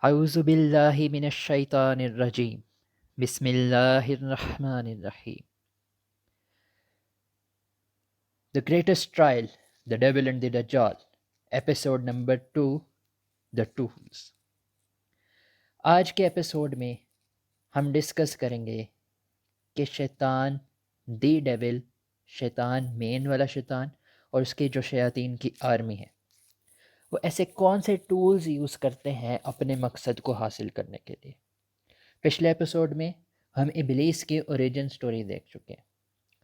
اعوذ باللہ من الشیطان الرجیم بسم اللہ الرحمن الرحیم The Greatest Trial, The Devil and the Dajjal, episode number 2, The Tools. آج کے ایپیسوڈ میں ہم ڈسکس کریں گے کہ شیطان دی ڈیول، شیطان مین والا شیطان اور اس کی جو شیاطین کی آرمی ہے، وہ ایسے کون سے ٹولز یوز کرتے ہیں اپنے مقصد کو حاصل کرنے کے لیے. پچھلے ایپیسوڈ میں ہم ابلیس کی اوریجن سٹوری دیکھ چکے ہیں.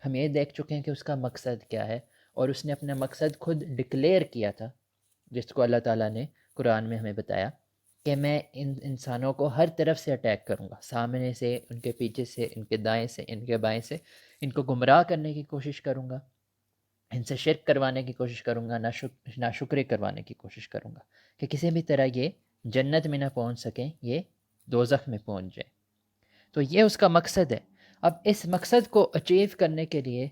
ہم یہ دیکھ چکے ہیں کہ اس کا مقصد کیا ہے، اور اس نے اپنا مقصد خود ڈکلیئر کیا تھا، جس کو اللہ تعالیٰ نے قرآن میں ہمیں بتایا کہ میں ان انسانوں کو ہر طرف سے اٹیک کروں گا، سامنے سے، ان کے پیچھے سے، ان کے دائیں سے، ان کے بائیں سے، ان کو گمراہ کرنے کی کوشش کروں گا، ان سے شرک کروانے کی کوشش کروں گا، ناشکری کروانے کی کوشش کروں گا کہ کسی بھی طرح یہ جنت میں نہ پہنچ سکیں، یہ دوزخ میں پہنچ جائیں. تو یہ اس کا مقصد ہے. اب اس مقصد کو اچیو کرنے کے لیے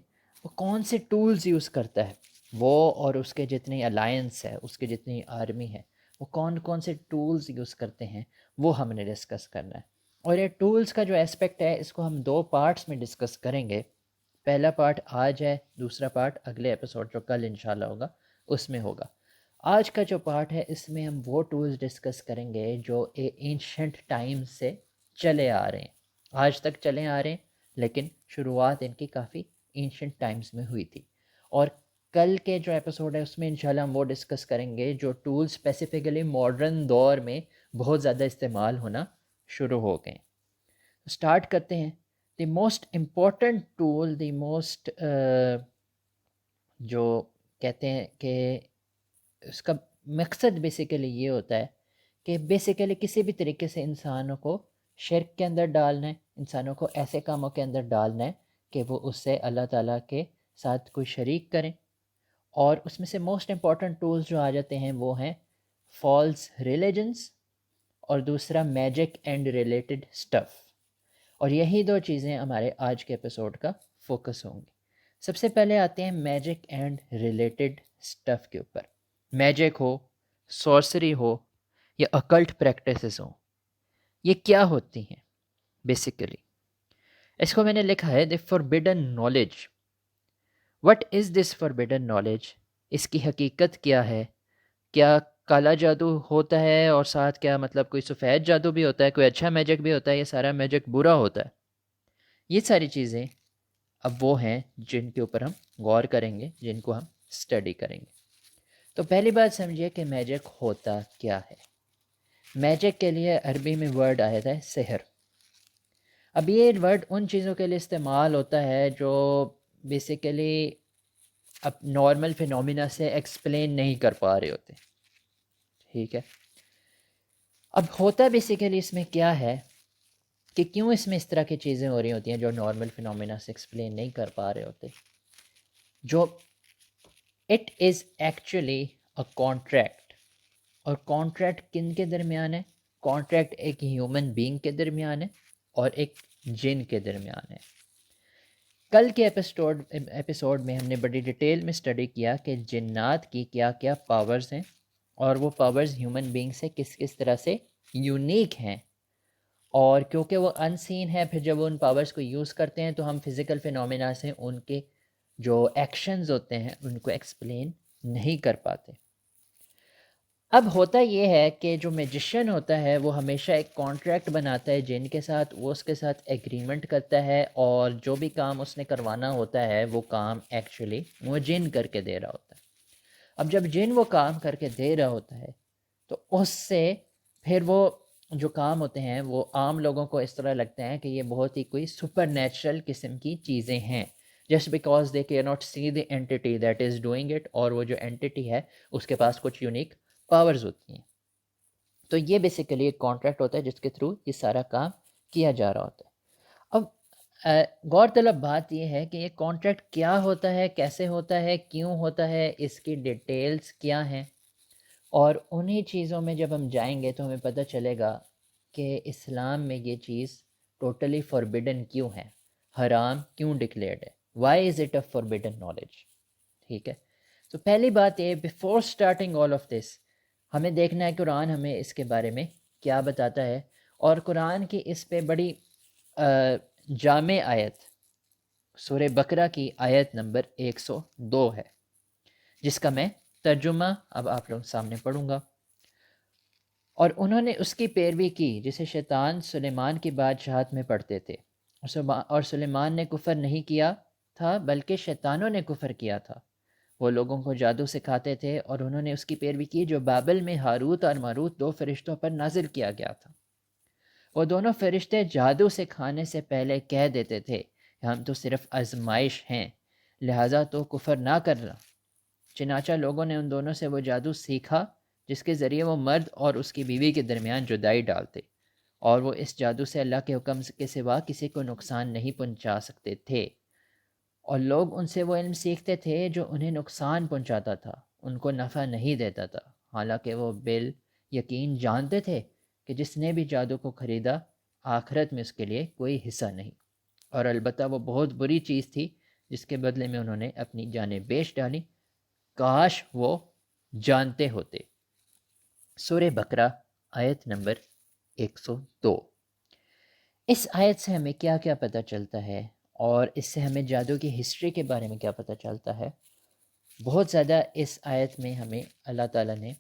وہ کون سے ٹولز یوز کرتا ہے، وہ اور اس کے جتنی الائنس ہے، اس کی جتنی آرمی ہے، وہ کون کون سے ٹولز یوز کرتے ہیں، وہ ہم نے ڈسکس کرنا ہے. اور یہ ٹولز کا جو اسپیکٹ ہے، اس کو ہم 2 پارٹس میں ڈسکس کریں گے. پہلا پارٹ آج ہے، دوسرا پارٹ اگلے ایپیسوڈ جو کل انشاءاللہ ہوگا اس میں ہوگا. آج کا جو پارٹ ہے، اس میں ہم وہ ٹولز ڈسکس کریں گے جو اینشنٹ ٹائم سے چلے آ رہے ہیں، آج تک چلے آ رہے ہیں، لیکن شروعات ان کی کافی اینشنٹ ٹائمز میں ہوئی تھی. اور کل کے جو ایپیسوڈ ہے اس میں انشاءاللہ ہم وہ ڈسکس کریں گے جو ٹول اسپیسیفکلی ماڈرن دور میں بہت زیادہ استعمال ہونا شروع ہو گئے. اسٹارٹ کرتے ہیں. The most important tool, the most جو کہتے ہیں کہ اس کا مقصد بیسیکلی یہ ہوتا ہے کہ بیسیکلی کسی بھی طریقے سے انسانوں کو شرک کے اندر ڈالنا ہے، انسانوں کو ایسے کاموں کے اندر ڈالنا ہے کہ وہ اس سے اللہ تعالیٰ کے ساتھ کوئی شریک کریں. اور اس میں سے موسٹ امپورٹنٹ ٹولز جو آ جاتے ہیں وہ ہیں فالس ریلیجنس اور دوسرا میجک اینڈ ریلیٹڈ اسٹف. اور یہی 2 چیزیں ہمارے آج کے ایپیسوڈ کا فوکس ہوں گی. سب سے پہلے آتے ہیں میجک اینڈ ریلیٹڈ اسٹف کے اوپر. میجک ہو، سورسری ہو یا اکلٹ پریکٹسز ہوں، یہ کیا ہوتی ہیں بیسیکلی؟ اس کو میں نے لکھا ہے the forbidden knowledge. What is this forbidden knowledge? اس کی حقیقت کیا ہے؟ کیا کالا جادو ہوتا ہے اور ساتھ کیا مطلب کوئی سفید جادو بھی ہوتا ہے، کوئی اچھا میجک بھی ہوتا ہے، یہ سارا میجک برا ہوتا ہے؟ یہ ساری چیزیں اب وہ ہیں جن کے اوپر ہم غور کریں گے، جن کو ہم اسٹڈی کریں گے. تو پہلی بات سمجھیے کہ میجک ہوتا کیا ہے. میجک کے لیے عربی میں ورڈ آیا ہے سحر. اب یہ ورڈ ان چیزوں کے لیے استعمال ہوتا ہے جو بیسیکلی اب نارمل فینومینا سے ایکسپلین نہیں کر پا رہے ہوتے. ٹھیک ہے، اب ہوتا بیسیکلی اس میں کیا ہے کہ کیوں اس میں اس طرح کی چیزیں ہو رہی ہوتی ہیں جو نارمل فینومینا سے ایکسپلین نہیں کر پا رہے ہوتے. جو it is actually a contract. اور کانٹریکٹ کن کے درمیان ہے؟ کانٹریکٹ ایک ہیومن بینگ کے درمیان ہے اور ایک جن کے درمیان ہے. کل کے ایپیسوڈ میں ہم نے بڑی ڈیٹیل میں اسٹڈی کیا کہ جنات کی کیا کیا پاورز ہیں، اور وہ پاورز ہیومن بینگ سے کس کس طرح سے یونیک ہیں. اور کیونکہ وہ ان سین ہے، پھر جب وہ ان پاورز کو یوز کرتے ہیں تو ہم فزیکل فینومینا سے ان کے جو ایکشنز ہوتے ہیں ان کو ایکسپلین نہیں کر پاتے. اب ہوتا یہ ہے کہ جو میجیشین ہوتا ہے وہ ہمیشہ ایک کانٹریکٹ بناتا ہے جن کے ساتھ، وہ اس کے ساتھ ایگریمنٹ کرتا ہے، اور جو بھی کام اس نے کروانا ہوتا ہے وہ کام ایکچولی وہ جن کر کے دے رہا ہوتا ہے. اب جب جن وہ کام کر کے دے رہا ہوتا ہے تو اس سے پھر وہ جو کام ہوتے ہیں وہ عام لوگوں کو اس طرح لگتے ہیں کہ یہ بہت ہی کوئی سپر نیچرل قسم کی چیزیں ہیں، just because they can not see the entity that is doing it. اور وہ جو اینٹی ہے اس کے پاس کچھ یونیک پاورز ہوتی ہیں. تو یہ بیسیکلی ایک کانٹریکٹ ہوتا ہے جس کے تھرو یہ سارا کام کیا جا رہا ہوتا ہے. اب غور طلب بات یہ ہے کہ یہ کانٹریکٹ کیا ہوتا ہے، کیسے ہوتا ہے، کیوں ہوتا ہے، اس کی ڈیٹیلز کیا ہیں. اور انہی چیزوں میں جب ہم جائیں گے تو ہمیں پتہ چلے گا کہ اسلام میں یہ چیز ٹوٹلی فوربیڈن کیوں ہے، حرام کیوں ڈکلیئرڈ ہے. Why is it a forbidden knowledge? ٹھیک ہے، تو پہلی بات یہ، before starting all of this, ہمیں دیکھنا ہے قرآن ہمیں اس کے بارے میں کیا بتاتا ہے، اور قرآن کی اس پہ بڑی جامع آیت سورہ بقرہ کی آیت نمبر 102 ہے، جس کا میں ترجمہ اب آپ لوگ سامنے پڑھوں گا۔ اور انہوں نے اس کی پیروی کی جسے شیطان سلیمان کی بادشاہت میں پڑھتے تھے، اور سلیمان نے کفر نہیں کیا تھا بلکہ شیطانوں نے کفر کیا تھا۔ وہ لوگوں کو جادو سکھاتے تھے، اور انہوں نے اس کی پیروی کی جو بابل میں ہاروت اور ماروت 2 فرشتوں پر نازل کیا گیا تھا۔ وہ دونوں فرشتے جادو سکھانے سے پہلے کہہ دیتے تھے ہم تو صرف آزمائش ہیں، لہٰذا تو کفر نہ کرنا۔ چنانچہ لوگوں نے ان دونوں سے وہ جادو سیکھا جس کے ذریعے وہ مرد اور اس کی بیوی کے درمیان جدائی ڈالتے، اور وہ اس جادو سے اللہ کے حکم کے سوا کسی کو نقصان نہیں پہنچا سکتے تھے، اور لوگ ان سے وہ علم سیکھتے تھے جو انہیں نقصان پہنچاتا تھا، ان کو نفع نہیں دیتا تھا، حالانکہ وہ بال یقین جانتے تھے کہ جس نے بھی جادو کو خریدا آخرت میں اس کے لیے کوئی حصہ نہیں، اور البتہ وہ بہت بری چیز تھی جس کے بدلے میں انہوں نے اپنی جانیں بیچ ڈالی، کاش وہ جانتے ہوتے۔ سورہ بقرہ آیت نمبر 102۔ اس آیت سے ہمیں کیا کیا پتہ چلتا ہے، اور اس سے ہمیں جادو کی ہسٹری کے بارے میں کیا پتہ چلتا ہے؟ بہت زیادہ اس آیت میں ہمیں اللہ تعالیٰ نے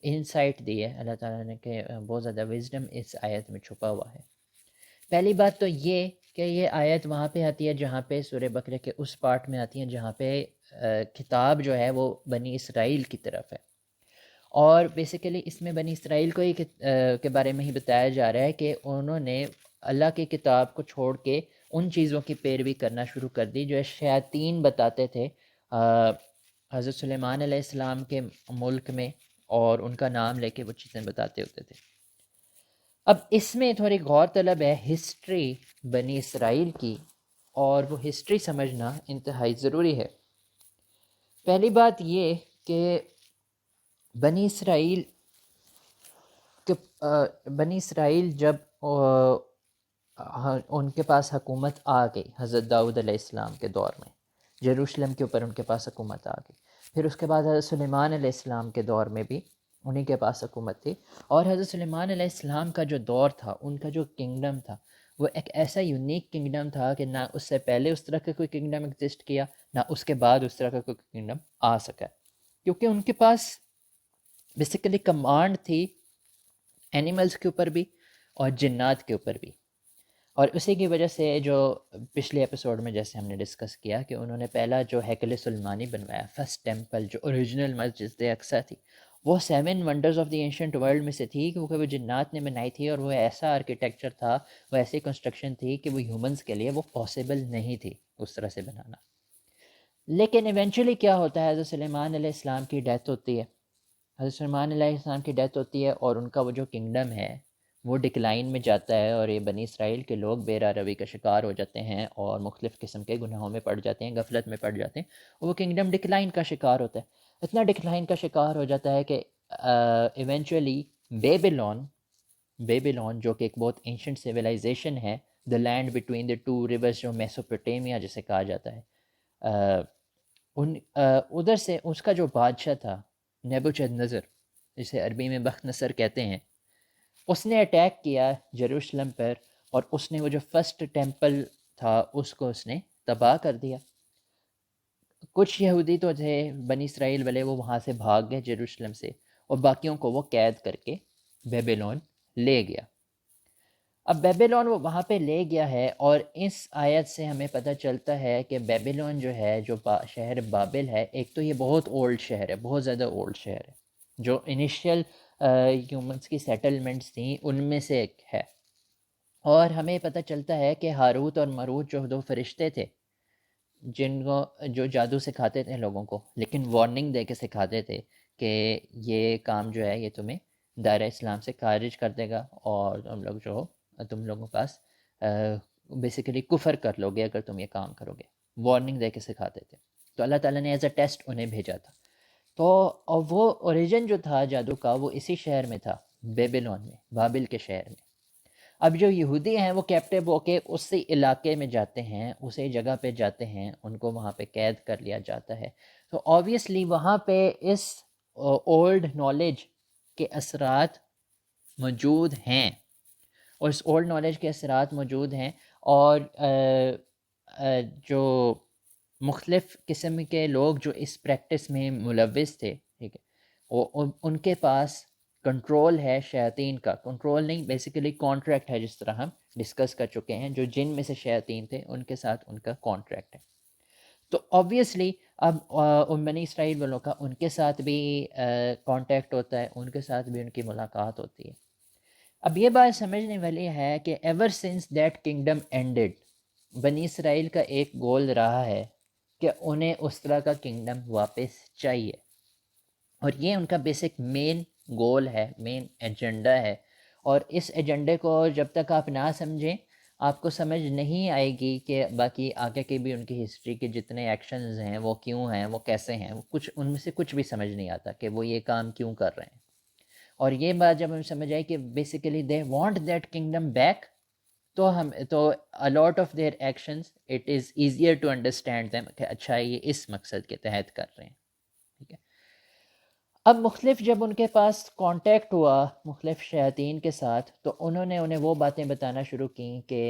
انسائٹ دی ہے، اللہ تعالیٰ نے کہ بہت زیادہ وزڈم اس آیت میں چھپا ہوا ہے۔ پہلی بات تو یہ کہ یہ آیت وہاں پہ آتی ہے جہاں پہ سورہ بقرہ کے اس پارٹ میں آتی ہے جہاں پہ خطاب جو ہے وہ بنی اسرائیل کی طرف ہے، اور بیسیکلی اس میں بنی اسرائیل کو ہی کے بارے میں ہی بتایا جا رہا ہے کہ انہوں نے اللہ کی کتاب کو چھوڑ کے ان چیزوں کی پیروی کرنا شروع کر دی جو شیاطین بتاتے تھے حضرت سلیمان علیہ السلام کے ملک میں، اور ان کا نام لے کے وہ چیزیں بتاتے ہوتے تھے۔ اب اس میں تھوڑی غور طلب ہے ہسٹری بنی اسرائیل کی، اور وہ ہسٹری سمجھنا انتہائی ضروری ہے۔ پہلی بات یہ کہ بنی اسرائیل جب ان کے پاس حکومت آ گئی حضرت داؤد علیہ السلام کے دور میں، یروشلم کے اوپر ان کے پاس حکومت آ گئی، پھر اس کے بعد حضرت سلیمان علیہ السلام کے دور میں بھی انہیں کے پاس حکومت تھی، اور حضرت سلیمان علیہ السلام کا جو دور تھا، ان کا جو کنگڈم تھا، وہ ایک ایسا یونیک کنگڈم تھا کہ نہ اس سے پہلے اس طرح کا کوئی کنگڈم ایگزسٹ کیا، نہ اس کے بعد اس طرح کا کوئی کنگڈم آ سکا، کیونکہ ان کے پاس بیسیکلی کمانڈ تھی اینیملز کے اوپر بھی اور جنات کے اوپر بھی، اور اسی کی وجہ سے جو پچھلے ایپیسوڈ میں جیسے ہم نے ڈسکس کیا کہ انہوں نے پہلا جو ہیکل سلیمانی بنوایا، فرسٹ ٹیمپل جو اوریجنل مسجد اقصیٰ تھی، وہ 7 wonders of the ancient world میں سے تھی، کیونکہ وہ جنات نے بنائی تھی، اور وہ ایسا آرکیٹیکچر تھا، وہ ایسی کنسٹرکشن تھی کہ وہ ہیومنز کے لیے وہ پاسبل نہیں تھی اس طرح سے بنانا۔ لیکن ایونچولی کیا ہوتا ہے، حضرت سلیمان علیہ السلام کی ڈیتھ ہوتی ہے، حضرت سلیمان علیہ السلام کی ڈیتھ ہوتی ہے، اور ان کا وہ جو کنگڈم ہے وہ ڈکلائن میں جاتا ہے، اور یہ بنی اسرائیل کے لوگ بے راہ روی کا شکار ہو جاتے ہیں اور مختلف قسم کے گناہوں میں پڑ جاتے ہیں، غفلت میں پڑ جاتے ہیں، اور وہ کنگڈم ڈکلائن کا شکار ہوتا ہے، اتنا ڈکلائن کا شکار ہو جاتا ہے کہ ایونچولی بیبیلون جو کہ ایک بہت اینشنٹ سویلائزیشن ہے، دا لینڈ بٹوین دا 2 ریورز جو میسوپوٹیمیا جسے کہا جاتا ہے، ادھر سے اس کا جو بادشاہ تھا نیبوچدنضر، جسے عربی میں بخت نصر کہتے ہیں، اس نے اٹیک کیا یروشلم پر، اور اس نے وہ جو فرسٹ ٹیمپل تھا اس کو اس نے تباہ کر دیا۔ کچھ یہودی تو تھے بنی اسرائیل والے، وہ وہاں سے بھاگ گئے یروشلم سے، اور باقیوں کو وہ قید کر کے بیبیلون لے گیا۔ اب بیبیلون وہ وہاں پہ لے گیا ہے، اور اس آیت سے ہمیں پتہ چلتا ہے کہ بیبیلون جو ہے، جو شہر بابل ہے، ایک تو یہ بہت اولڈ شہر ہے، بہت زیادہ اولڈ شہر ہے، جو انیشیل ہیومنس کی سیٹلمنٹس تھیں ان میں سے ایک ہے، اور ہمیں پتہ چلتا ہے کہ ہاروت اور ماروت جو 2 فرشتے تھے جن کو جو جادو سکھاتے تھے لوگوں کو، لیکن وارننگ دے کے سکھاتے تھے کہ یہ کام جو ہے یہ تمہیں دائرہ اسلام سے خارج کر دے گا، اور تم لوگوں کے پاس بیسیکلی کفر کر لو گے اگر تم یہ کام کرو گے، وارننگ دے کے سکھاتے تھے، تو اللہ تعالیٰ نے ایز اے ٹیسٹ انہیں بھیجا تھا۔ تو اور وہ اوریجن جو تھا جادو کا وہ اسی شہر میں تھا، بیبیلون میں، بابل کے شہر میں۔ اب جو یہودی ہیں وہ کیپٹیو ہو کے اسی علاقے میں جاتے ہیں، اسی جگہ پہ جاتے ہیں، ان کو وہاں پہ قید کر لیا جاتا ہے، تو آبویسلی وہاں پہ اس اولڈ نالج کے اثرات موجود ہیں، اور اس اولڈ نالج کے اثرات موجود ہیں، اور جو مختلف قسم کے لوگ جو اس پریکٹس میں ملوث تھے، ٹھیک ہے، وہ ان کے پاس کنٹرول ہے شیاطین کا، کنٹرول نہیں بیسیکلی کانٹریکٹ ہے، جس طرح ہم ڈسکس کر چکے ہیں، جو جن میں سے شیاطین تھے ان کے ساتھ ان کا کانٹریکٹ ہے۔ تو آبویسلی اب ان بنی اسرائیل والوں کا ان کے ساتھ بھی کانٹیکٹ ہوتا ہے، ان کے ساتھ بھی ان کی ملاقات ہوتی ہے۔ اب یہ بات سمجھنے والی ہے کہ ever since that kingdom ended, بنی اسرائیل کا ایک گول رہا ہے کہ انہیں اس طرح کا کنگڈم واپس چاہیے، اور یہ ان کا بیسک مین گول ہے، مین ایجنڈا ہے، اور اس ایجنڈے کو جب تک آپ نہ سمجھیں آپ کو سمجھ نہیں آئے گی کہ باقی آگے کی بھی ان کی ہسٹری کے جتنے ایکشنز ہیں وہ کیوں ہیں، وہ کیسے ہیں، وہ کچھ ان میں سے کچھ بھی سمجھ نہیں آتا کہ وہ یہ کام کیوں کر رہے ہیں۔ اور یہ بات جب ہمیں سمجھ آئی کہ basically they want that kingdom back, تو a lot of their actions it is easier to understand them کہ اچھا یہ اس مقصد کے تحت کر رہے ہیں، ٹھیک ہے۔ اب مختلف جب ان کے پاس کانٹیکٹ ہوا مختلف شیاطین کے ساتھ، تو انہوں نے انہیں وہ باتیں بتانا شروع کیں کہ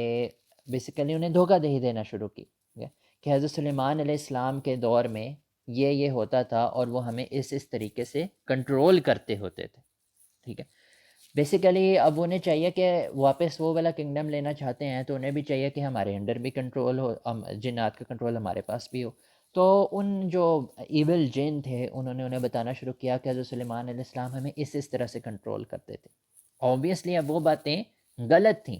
بیسیکلی انہیں دھوکہ دہی دینا شروع کی، ٹھیک ہے، کہ حضرت سلیمان علیہ السلام کے دور میں یہ ہوتا تھا، اور وہ ہمیں اس طریقے سے کنٹرول کرتے ہوتے تھے، ٹھیک ہے۔ بیسیکلی اب انہیں چاہیے کہ واپس وہ والا کنگڈم لینا چاہتے ہیں تو انہیں بھی چاہیے کہ ہمارے انڈر بھی کنٹرول ہو، جنات کا کنٹرول ہمارے پاس بھی ہو۔ تو ان جو ایول جن تھے انہیں بتانا شروع کیا کہ حضرت سلیمان علیہ السلام ہمیں اس طرح سے کنٹرول کرتے تھے۔ اوبیسلی اب وہ باتیں غلط تھیں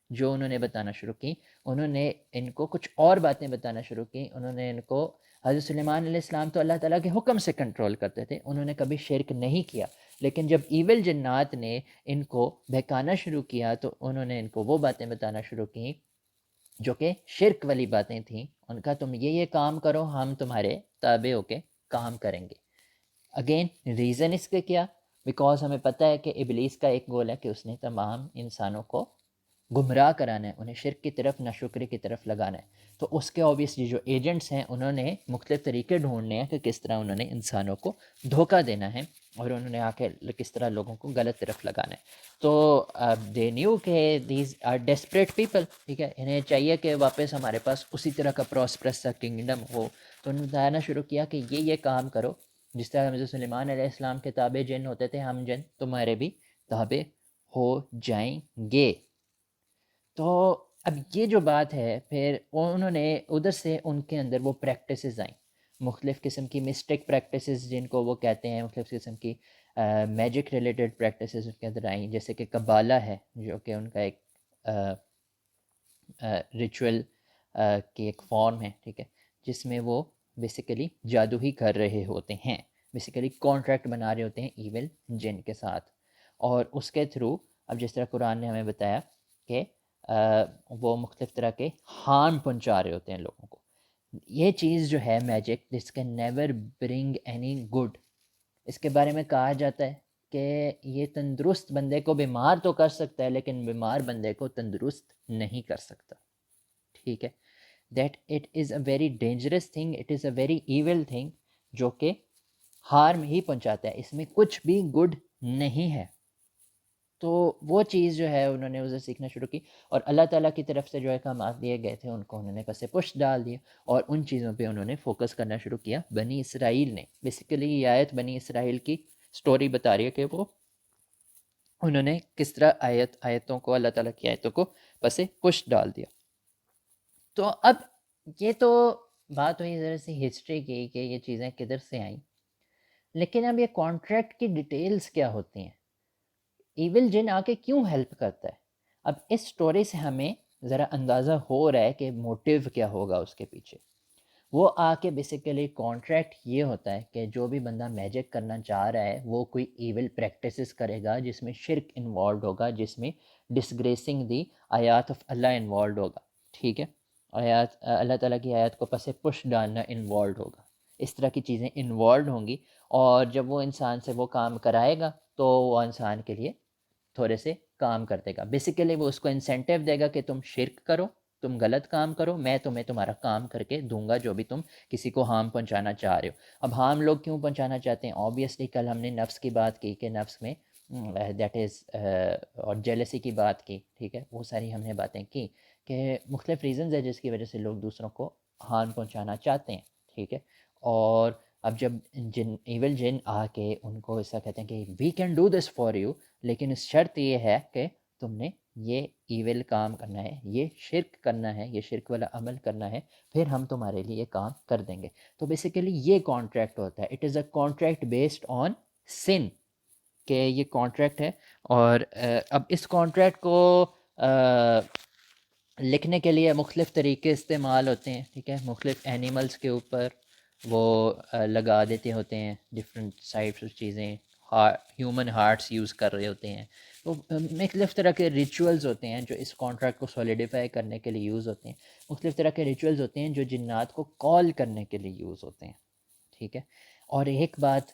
جو انہوں نے بتانا شروع کی، انہوں نے ان کو کچھ اور باتیں بتانا شروع کی۔ انہوں نے ان کو، حضرت سلیمان علیہ السلام تو اللہ تعالیٰ کے حکم سے کنٹرول کرتے تھے، انہوں نے کبھی شرک نہیں کیا، لیکن جب ایول جنات نے ان کو بہکانا شروع کیا تو انہوں نے ان کو وہ باتیں بتانا شروع کی جو کہ شرک والی باتیں تھیں۔ ان کا تم یہ کام کرو، ہم تمہارے تابع ہو کے کام کریں گے۔ اگین ریزن اس کے کیا؟ بیکاز ہمیں پتہ ہے کہ ابلیس کا ایک گول ہے کہ اس نے تمام انسانوں کو گمراہ کرانا ہے، انہیں شرک کی طرف، ناشکری کی طرف لگانا ہے۔ تو اس کے اوبیسلی جو ایجنٹس ہیں انہوں نے مختلف طریقے ڈھونڈنے ہیں کہ کس طرح انہوں نے انسانوں کو دھوکہ دینا ہے، اور انہوں نے آ کے کس طرح لوگوں کو غلط طرف لگانا ہے۔ تو دے نیو کہ دیز آر ڈیسپریٹ پیپل، ٹھیک ہے، انہیں چاہیے کہ واپس ہمارے پاس اسی طرح کا پراسپرس سا کنگڈم ہو، تو انہوں نے بتانا شروع کیا کہ یہ کام کرو، جس طرح حضرت سلیمان علیہ السلام کے تابع جن ہوتے تھے، ہم جن تمہارے بھی تابع ہو جائیں گے۔ تو اب یہ جو بات ہے، پھر انہوں نے ادھر سے ان کے اندر وہ پریکٹسز آئیں، مختلف قسم کی مسٹک پریکٹسز جن کو وہ کہتے ہیں، مختلف قسم کی میجک ریلیٹڈ پریکٹسز ان کے اندر آئیں، جیسے کہ قبالہ ہے جو کہ ان کا ایک ریچول کی ایک فارم ہے، ٹھیک ہے، جس میں وہ بیسیکلی جادو ہی کر رہے ہوتے ہیں، بیسیکلی کانٹریکٹ بنا رہے ہوتے ہیں ایول جن کے ساتھ، اور اس کے تھرو اب جس طرح قرآن نے ہمیں بتایا کہ وہ مختلف طرح کے ہارم پہنچا رہے ہوتے ہیں لوگوں کو۔ یہ چیز جو ہے magic, this can never bring any good, اس کے بارے میں کہا جاتا ہے کہ یہ تندرست بندے کو بیمار تو کر سکتا ہے لیکن بیمار بندے کو تندرست نہیں کر سکتا، ٹھیک ہے، that it is a very dangerous thing, it is a very evil thing, جو کہ ہارم ہی پہنچاتا ہے، اس میں کچھ بھی گڈ نہیں ہے۔ تو وہ چیز جو ہے انہوں نے اسے سیکھنا شروع کی، اور اللہ تعالیٰ کی طرف سے جو احکامات دیے گئے تھے ان کو انہوں نے پس پشت ڈال دیا، اور ان چیزوں پہ انہوں نے فوکس کرنا شروع کیا۔ بنی اسرائیل نے بیسیکلی یہ آیت بنی اسرائیل کی سٹوری بتا رہی ہے کہ وہ انہوں نے کس طرح آیتوں کو، اللہ تعالیٰ کی آیتوں کو پس پشت ڈال دیا۔ تو اب یہ تو بات ہوئی ذرا سی ہسٹری کی کہ یہ چیزیں کدھر سے آئیں، لیکن اب یہ کانٹریکٹ کی ڈیٹیلز کیا ہوتی ہیں، ایول جن آ کے کیوں ہیلپ کرتا ہے؟ اب اس سٹوری سے ہمیں ذرا اندازہ ہو رہا ہے کہ موٹیو کیا ہوگا اس کے پیچھے۔ وہ آ کے بیسیکلی کانٹریکٹ یہ ہوتا ہے کہ جو بھی بندہ میجک کرنا چاہ رہا ہے وہ کوئی ایول پریکٹسز کرے گا جس میں شرک انوالوڈ ہوگا، جس میں ڈسگریسنگ دی آیات آف اللہ انوالوڈ ہوگا، ٹھیک ہے، آیات اللہ تعالیٰ کی آیات کو پس پش ڈالنا انوالوڈ ہوگا، اس طرح کی چیزیں انوالوڈ ہوں گی، اور جب وہ انسان سے وہ کام کرائے گا تو وہ انسان کے لیے تھوڑے سے کام کر دے گا، بیسیکلی وہ اس کو انسینٹیو دے گا کہ تم شرک کرو، تم غلط کام کرو، میں تمہیں تمہارا کام کر کے دوں گا جو بھی تم کسی کو ہارم پہنچانا چاہ رہے ہو۔ اب ہارم لوگ کیوں پہنچانا چاہتے ہیں؟ اوبیسلی کل ہم نے نفس کی بات کی کہ نفس میں دیٹ از اور جیلسی کی بات کی، ٹھیک ہے، وہ ساری ہم نے باتیں کی کہ مختلف ریزنز ہیں جس کی وجہ سے لوگ دوسروں کو ہارم پہنچانا چاہتے ہیں، ٹھیک ہے. اور اب جب ایول جن آ کے ان کو ایسا کہتے ہیں کہ we can do this for you, لیکن اس شرط یہ ہے کہ تم نے یہ ایول کام کرنا ہے، یہ شرک کرنا ہے، یہ شرک والا عمل کرنا ہے، پھر ہم تمہارے لیے یہ کام کر دیں گے. تو بیسیکلی یہ کانٹریکٹ ہوتا ہے، it is a contract based on sin, کہ یہ کانٹریکٹ ہے. اور اب اس کانٹریکٹ کو لکھنے کے لیے مختلف طریقے استعمال ہوتے ہیں، ٹھیک ہے. مختلف اینیملس کے اوپر وہ لگا دیتے ہوتے ہیں ڈفرینٹ سائڈس چیزیں، ہیومن ہارٹس یوز کر رہے ہوتے ہیں. تو مختلف طرح کے ریچولز ہوتے ہیں جو اس کانٹریکٹ کو سولیڈیفائی کرنے کے لیے یوز ہوتے ہیں. مختلف طرح کے ریچولز ہوتے ہیں جو جنات کو کال کرنے کے لیے یوز ہوتے ہیں، ٹھیک ہے. اور ایک بات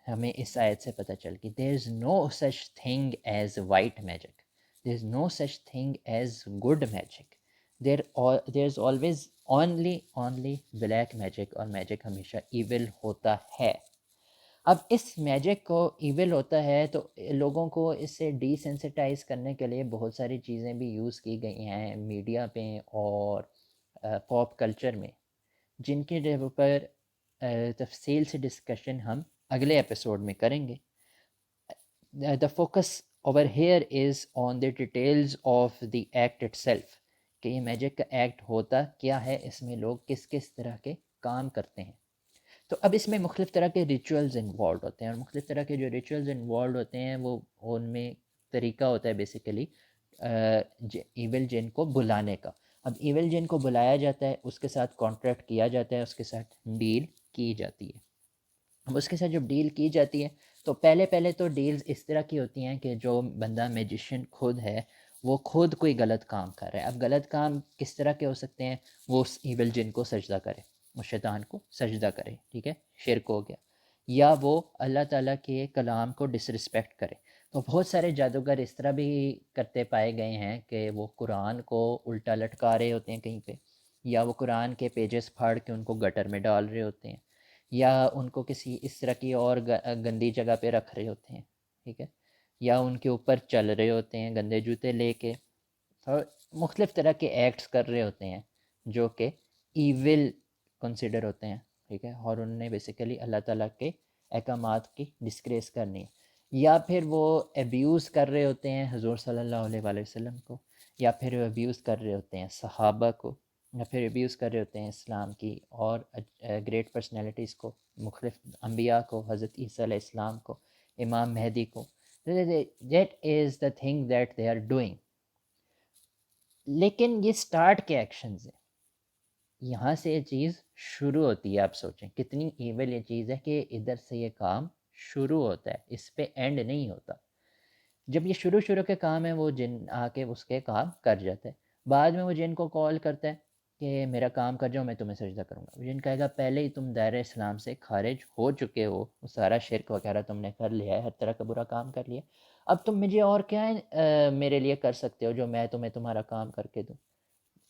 ہمیں اس آیت سے پتہ چل کہ there is no such thing as white magic, there is no such thing as good magic, there is always only black magic, اور میجک ہمیشہ ایول ہوتا ہے. اب اس میجک کو ایول ہوتا ہے تو لوگوں کو اس سے ڈی سینسٹائز کرنے کے لیے بہت ساری چیزیں بھی یوز کی گئی ہیں میڈیا پہ اور پاپ کلچر میں، جن کے اوپر تفصیل سے ڈسکشن ہم اگلے ایپیسوڈ میں کریں گے. The focus over here is on the details of the act it self, کہ یہ میجک کا ایکٹ ہوتا کیا ہے، اس میں لوگ کس کس طرح کے کام کرتے ہیں. تو اب اس میں مختلف طرح کے ریچولز انوالوڈ ہوتے ہیں، اور مختلف طرح کے جو ریچولز انوالوڈ ہوتے ہیں وہ ان میں طریقہ ہوتا ہے بیسیکلی ایول جن کو بلانے کا. اب ایول جن کو بلایا جاتا ہے، اس کے ساتھ کانٹریکٹ کیا جاتا ہے، اس کے ساتھ ڈیل کی جاتی ہے. اب اس کے ساتھ جب ڈیل کی جاتی ہے تو پہلے تو ڈیلز اس طرح کی ہوتی ہیں کہ جو بندہ میجیشین خود ہے وہ خود کوئی غلط کام کر رہا ہے. اب غلط کام کس طرح کے ہو سکتے ہیں؟ وہ اس ایول جن کو سجدہ کرے، وہ شیطان کو سجدہ کرے، ٹھیک ہے، شرک ہو گیا. یا وہ اللہ تعالیٰ کے کلام کو ڈسرسپیکٹ کرے. تو بہت سارے جادوگر اس طرح بھی کرتے پائے گئے ہیں کہ وہ قرآن کو الٹا لٹکا رہے ہوتے ہیں کہیں پہ، یا وہ قرآن کے پیجز پھاڑ کے ان کو گٹر میں ڈال رہے ہوتے ہیں، یا ان کو کسی اس طرح کی اور گندی جگہ پہ رکھ رہے ہوتے ہیں، ٹھیک ہے، یا ان کے اوپر چل رہے ہوتے ہیں گندے جوتے لے کے. اور مختلف طرح کے ایکٹس کر رہے ہوتے ہیں جو کہ ایول کنسیڈر ہوتے ہیں، ٹھیک ہے. اور انہوں نے بیسیکلی اللہ تعالیٰ کے احکامات کی ڈسکریس کرنی ہے. یا پھر وہ ایبیوز کر رہے ہوتے ہیں حضور صلی اللہ علیہ وآلہ وسلم کو، یا پھر وہ ایبیوز کر رہے ہوتے ہیں صحابہ کو، یا پھر ایبیوز کر رہے ہوتے ہیں اسلام کی اور گریٹ پرسنالٹیز کو، مختلف انبیاء کو، حضرت عیسیٰ علیہ السلام کو، امام مہدی کو. That is the thing that they are doing. لیکن یہ سٹارٹ کے ایکشنز ہیں، یہاں سے یہ چیز شروع ہوتی ہے. آپ سوچیں کتنی ایول یہ چیز ہے کہ ادھر سے یہ کام شروع ہوتا ہے، اس پہ اینڈ نہیں ہوتا. جب یہ شروع کے کام ہے وہ جن آ کے اس کے کام کر جاتا ہے. بعد میں وہ جن کو کال کرتا ہے کہ میرا کام کر جاؤ، میں تمہیں سجدہ کروں گا. جن کہے گا پہلے ہی تم دائرہ اسلام سے خارج ہو چکے ہو، وہ سارا شرک وغیرہ تم نے کر لیا ہے، ہر طرح کا برا کام کر لیا، اب تم مجھے اور کیا میرے لیے کر سکتے ہو جو میں تمہیں تمہارا کام کر کے دوں.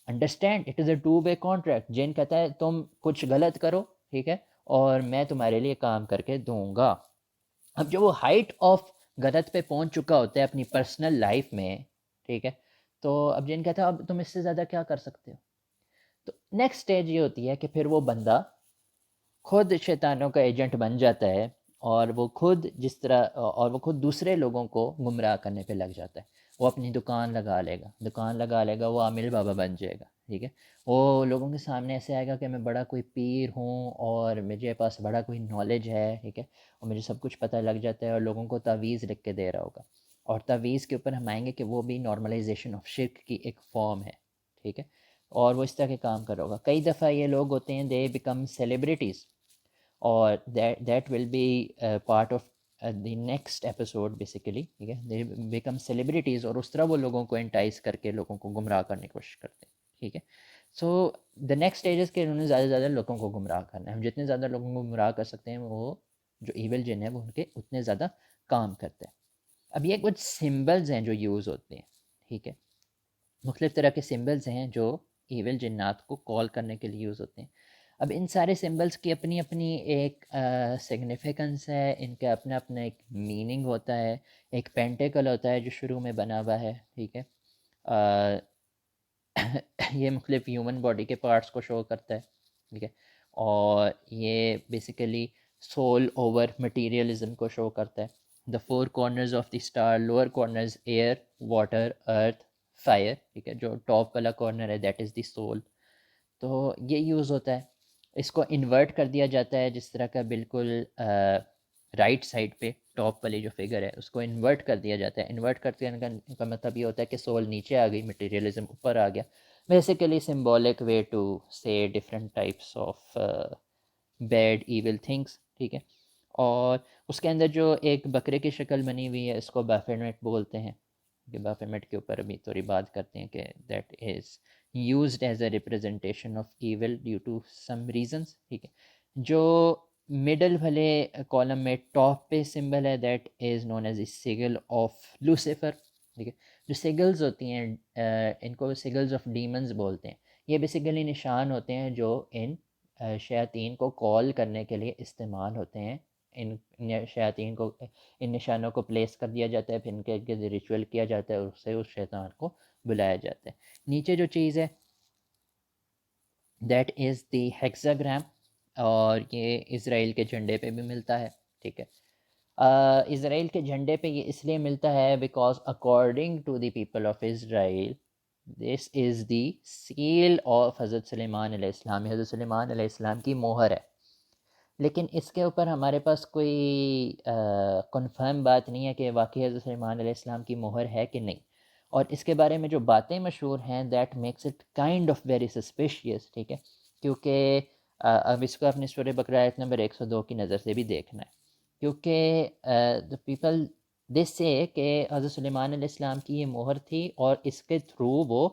Understand it is a two way contract. جن کہتا ہے تم کچھ غلط کرو، ٹھیک ہے، اور میں تمہارے لیے کام کر کے دوں گا. اب جو وہ ہائٹ آف غلط پہ پہنچ چکا ہوتا ہے اپنی پرسنل لائف میں، ٹھیک ہے، تو اب جن کہتا ہے اب تم اس سے زیادہ کیا کر سکتے ہو. تو نیکسٹ سٹیج یہ ہوتی ہے کہ پھر وہ بندہ خود شیطانوں کا ایجنٹ بن جاتا ہے، اور وہ خود دوسرے لوگوں کو گمراہ کرنے پہ لگ جاتا ہے. وہ اپنی دکان لگا لے گا، وہ عامل بابا بن جائے گا، ٹھیک ہے. وہ لوگوں کے سامنے ایسے آئے گا کہ میں بڑا کوئی پیر ہوں اور مجھے پاس بڑا کوئی نالج ہے، ٹھیک ہے، اور مجھے سب کچھ پتہ لگ جاتا ہے، اور لوگوں کو تعویذ لکھ کے دے رہا ہوگا. اور تعویذ کے اوپر ہم آئیں گے کہ وہ بھی نارملائزیشن آف شرک کی ایک فارم ہے، ٹھیک ہے. اور وہ اس طرح کے کام کر رہا ہوگا. کئی دفعہ یہ لوگ ہوتے ہیں دے بیکم سیلیبریٹیز، اور that will be part of the next episode basically, ٹھیک ہے. دے بیکم سیلیبریٹیز، اور اس طرح وہ لوگوں کو انٹائز کر کے لوگوں کو گمراہ کرنے کی کوشش کرتے ہیں، ٹھیک ہے. سو دا نیکسٹ اسٹیج از کہ انہوں نے زیادہ سے زیادہ لوگوں کو گمراہ کرنا ہے. ہم جتنے زیادہ لوگوں کو گمراہ کر سکتے ہیں وہ جو ایول جن ہے وہ ان کے اتنے زیادہ کام کرتے ہیں. اب یہ کچھ سمبلز ہیں جو یوز ہوتے ہیں، ٹھیک ہے. مختلف طرح کے سمبلز ہیں جو ایول جنات کو کال کرنے کے لیے یوز ہوتے ہیں. اب ان سارے سمبلس کی اپنی اپنی ایک سگنیفیکنس ہے، ان کا اپنا اپنا ایک میننگ ہوتا ہے. ایک پینٹیکل ہوتا ہے جو شروع میں بنا ہوا ہے، ٹھیک ہے. یہ مختلف ہیومن باڈی کے پارٹس کو شو کرتا ہے، ٹھیک ہے. اور یہ بیسیکلی سول اوور مٹیریلزم کو شو کرتا ہے. The four corners of the star, lower corners air, water, earth, fire, ٹھیک ہے. جو ٹاپ والا کارنر ہے دیٹ از دی سول. تو یہ یوز ہوتا ہے. اس کو انورٹ کر دیا جاتا ہے جس طرح کا بالکل رائٹ سائڈ پہ ٹاپ والی جو فگر ہے اس کو انورٹ کر دیا جاتا ہے. انورٹ کرتے کا مطلب یہ ہوتا ہے کہ سول نیچے آ گئی، مٹیریلزم اوپر آ گیا. Basically symbolic way to say different types of bad evil things, ٹھیک ہے. اور اس کے اندر جو ایک بکرے کی شکل بنی ہوئی ہے اس کو بافیمٹ بولتے ہیں. بافیمٹ کے اوپر ابھی تھوڑی بات کرتے ہیں کہ that is used as a representation of evil due to some reasons، ٹھیک ہے. جو مڈل والے کالم میں ٹاپ پہ سمبل ہے that is known as a sigil of Lucifer, ٹھیک ہے. جو سگلز ہوتی ہیں ان کو سگلز آف ڈیمنز بولتے ہیں. یہ بیسیکلی نشان ہوتے ہیں جو ان شیاطین کو کال کرنے کے لیے استعمال ہوتے ہیں. ان شیاطین کو ان نشانوں کو پلیس کر دیا جاتا ہے، پھر ان کے ریچول کیا جاتا ہے اور اس سے اس شیطان کو بلایا جاتا ہے. نیچے جو چیز ہے دیٹ از دی ہیکساگرام، اور یہ اسرائیل کے جھنڈے پہ بھی ملتا ہے، ٹھیک ہے. اسرائیل کے جھنڈے پہ یہ اس لیے ملتا ہے because according to the people of Israel this is the seal of Hazrat Sulaiman علیہ السلام. حضرت سلیمان علیہ السلام کی مہر ہے. لیکن اس کے اوپر ہمارے پاس کوئی کنفرم بات نہیں ہے کہ واقعی حضرت سلیمان علیہ السلام کی مہر ہے کہ نہیں. اور اس کے بارے میں جو باتیں مشہور ہیں that makes it kind of very suspicious, ٹھیک ہے. کیونکہ اب اس کو اپنی سورہ بقرہ آیت نمبر 102 کی نظر سے بھی دیکھنا ہے. کیونکہ دا پیپل دے سے کہ حضرت سلیمان علیہ السلام کی یہ مہر تھی اور اس کے تھرو وہ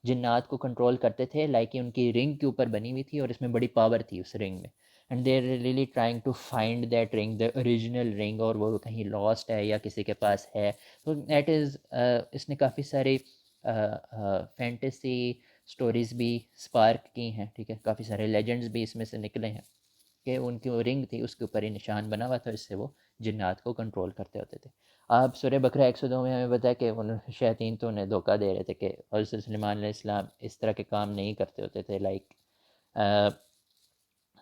جنات کو کنٹرول کرتے تھے. لائک ان کی رنگ کے اوپر بنی ہوئی تھی اور اس میں بڑی پاور تھی اس رنگ میں. And they are really trying to find that ring, the original رنگ، اور وہ کہیں لاسٹ ہے یا کسی کے پاس ہے. تو دیٹ از اس نے کافی ساری فینٹیسی اسٹوریز بھی اسپارک کی ہیں، ٹھیک ہے. کافی سارے لیجنڈز بھی اس میں سے نکلے ہیں کہ ان کی وہ رنگ تھی اس کے اوپر ہی نشان بنا ہوا تھا، اس سے وہ جنات کو کنٹرول کرتے ہوتے تھے. آپ سورہ بقرہ 102 میں ہمیں بتایا کہ شیاطین تو انہیں دھوکہ دے رہے تھے کہ حضرت سلیمان علیہ السلام اس طرح کے کام نہیں کرتے ہوتے تھے. Like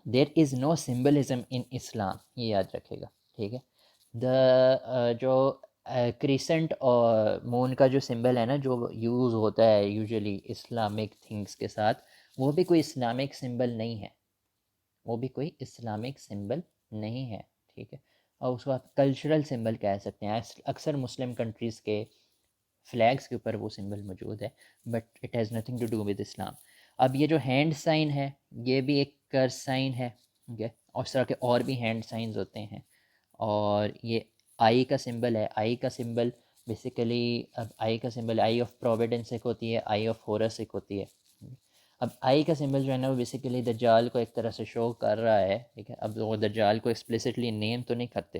there is know symbolism ان اسلام، یہ یاد رکھے گا، ٹھیک ہے. جو کریسنٹ اور مون کا جو سمبل ہے نا جو یوز ہوتا ہے یوزلی اسلامک تھنگس کے ساتھ، وہ بھی کوئی اسلامک سمبل نہیں ہے. وہ بھی کوئی اسلامک سمبل نہیں ہے، ٹھیک ہے. اور اس کو آپ کلچرل سمبل کہہ سکتے ہیں. اکثر مسلم کنٹریز کے فلیگس کے اوپر وہ سمبل موجود ہے، but it has nothing to do with Islam. اب یہ جو ہینڈ سائن ہے یہ بھی ایک کرس سائن ہے، ٹھیک ہے. اور اس طرح کے اور بھی ہینڈ سائنز ہوتے ہیں. اور یہ آئی کا سمبل ہے. آئی کا سمبل بیسیکلی، اب آئی کا سمبل آئی آف پروویڈنس ایک ہوتی ہے، آئی آف ہورس ایک ہوتی ہے. اب آئی کا سمبل جو ہے نا وہ بیسیکلی دجال کو ایک طرح سے شو کر رہا ہے، ٹھیک ہے. اب وہ دجال کو ایکسپلیسٹلی نیم تو نہیں کرتے،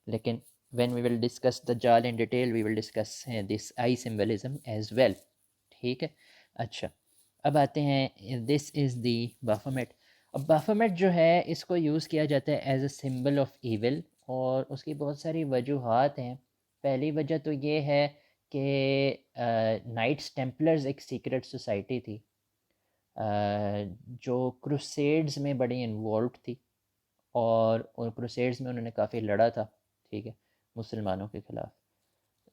لیکن when we will discuss Dajjal in detail we will discuss this eye symbolism as well، ٹھیک ہے. اچھا اب آتے ہیں this is the Baphomet. اب Baphomet جو ہے اس کو یوز کیا جاتا ہے as a symbol of evil, اور اس کی بہت ساری وجوہات ہیں. پہلی وجہ تو یہ ہے کہ نائٹس ٹیمپلرز ایک سیکرٹ سوسائٹی تھی جو کروسیڈز میں بڑی انوالوڈ تھی، اور کروسیڈز میں انہوں نے کافی لڑا تھا، ٹھیک ہے، مسلمانوں کے خلاف.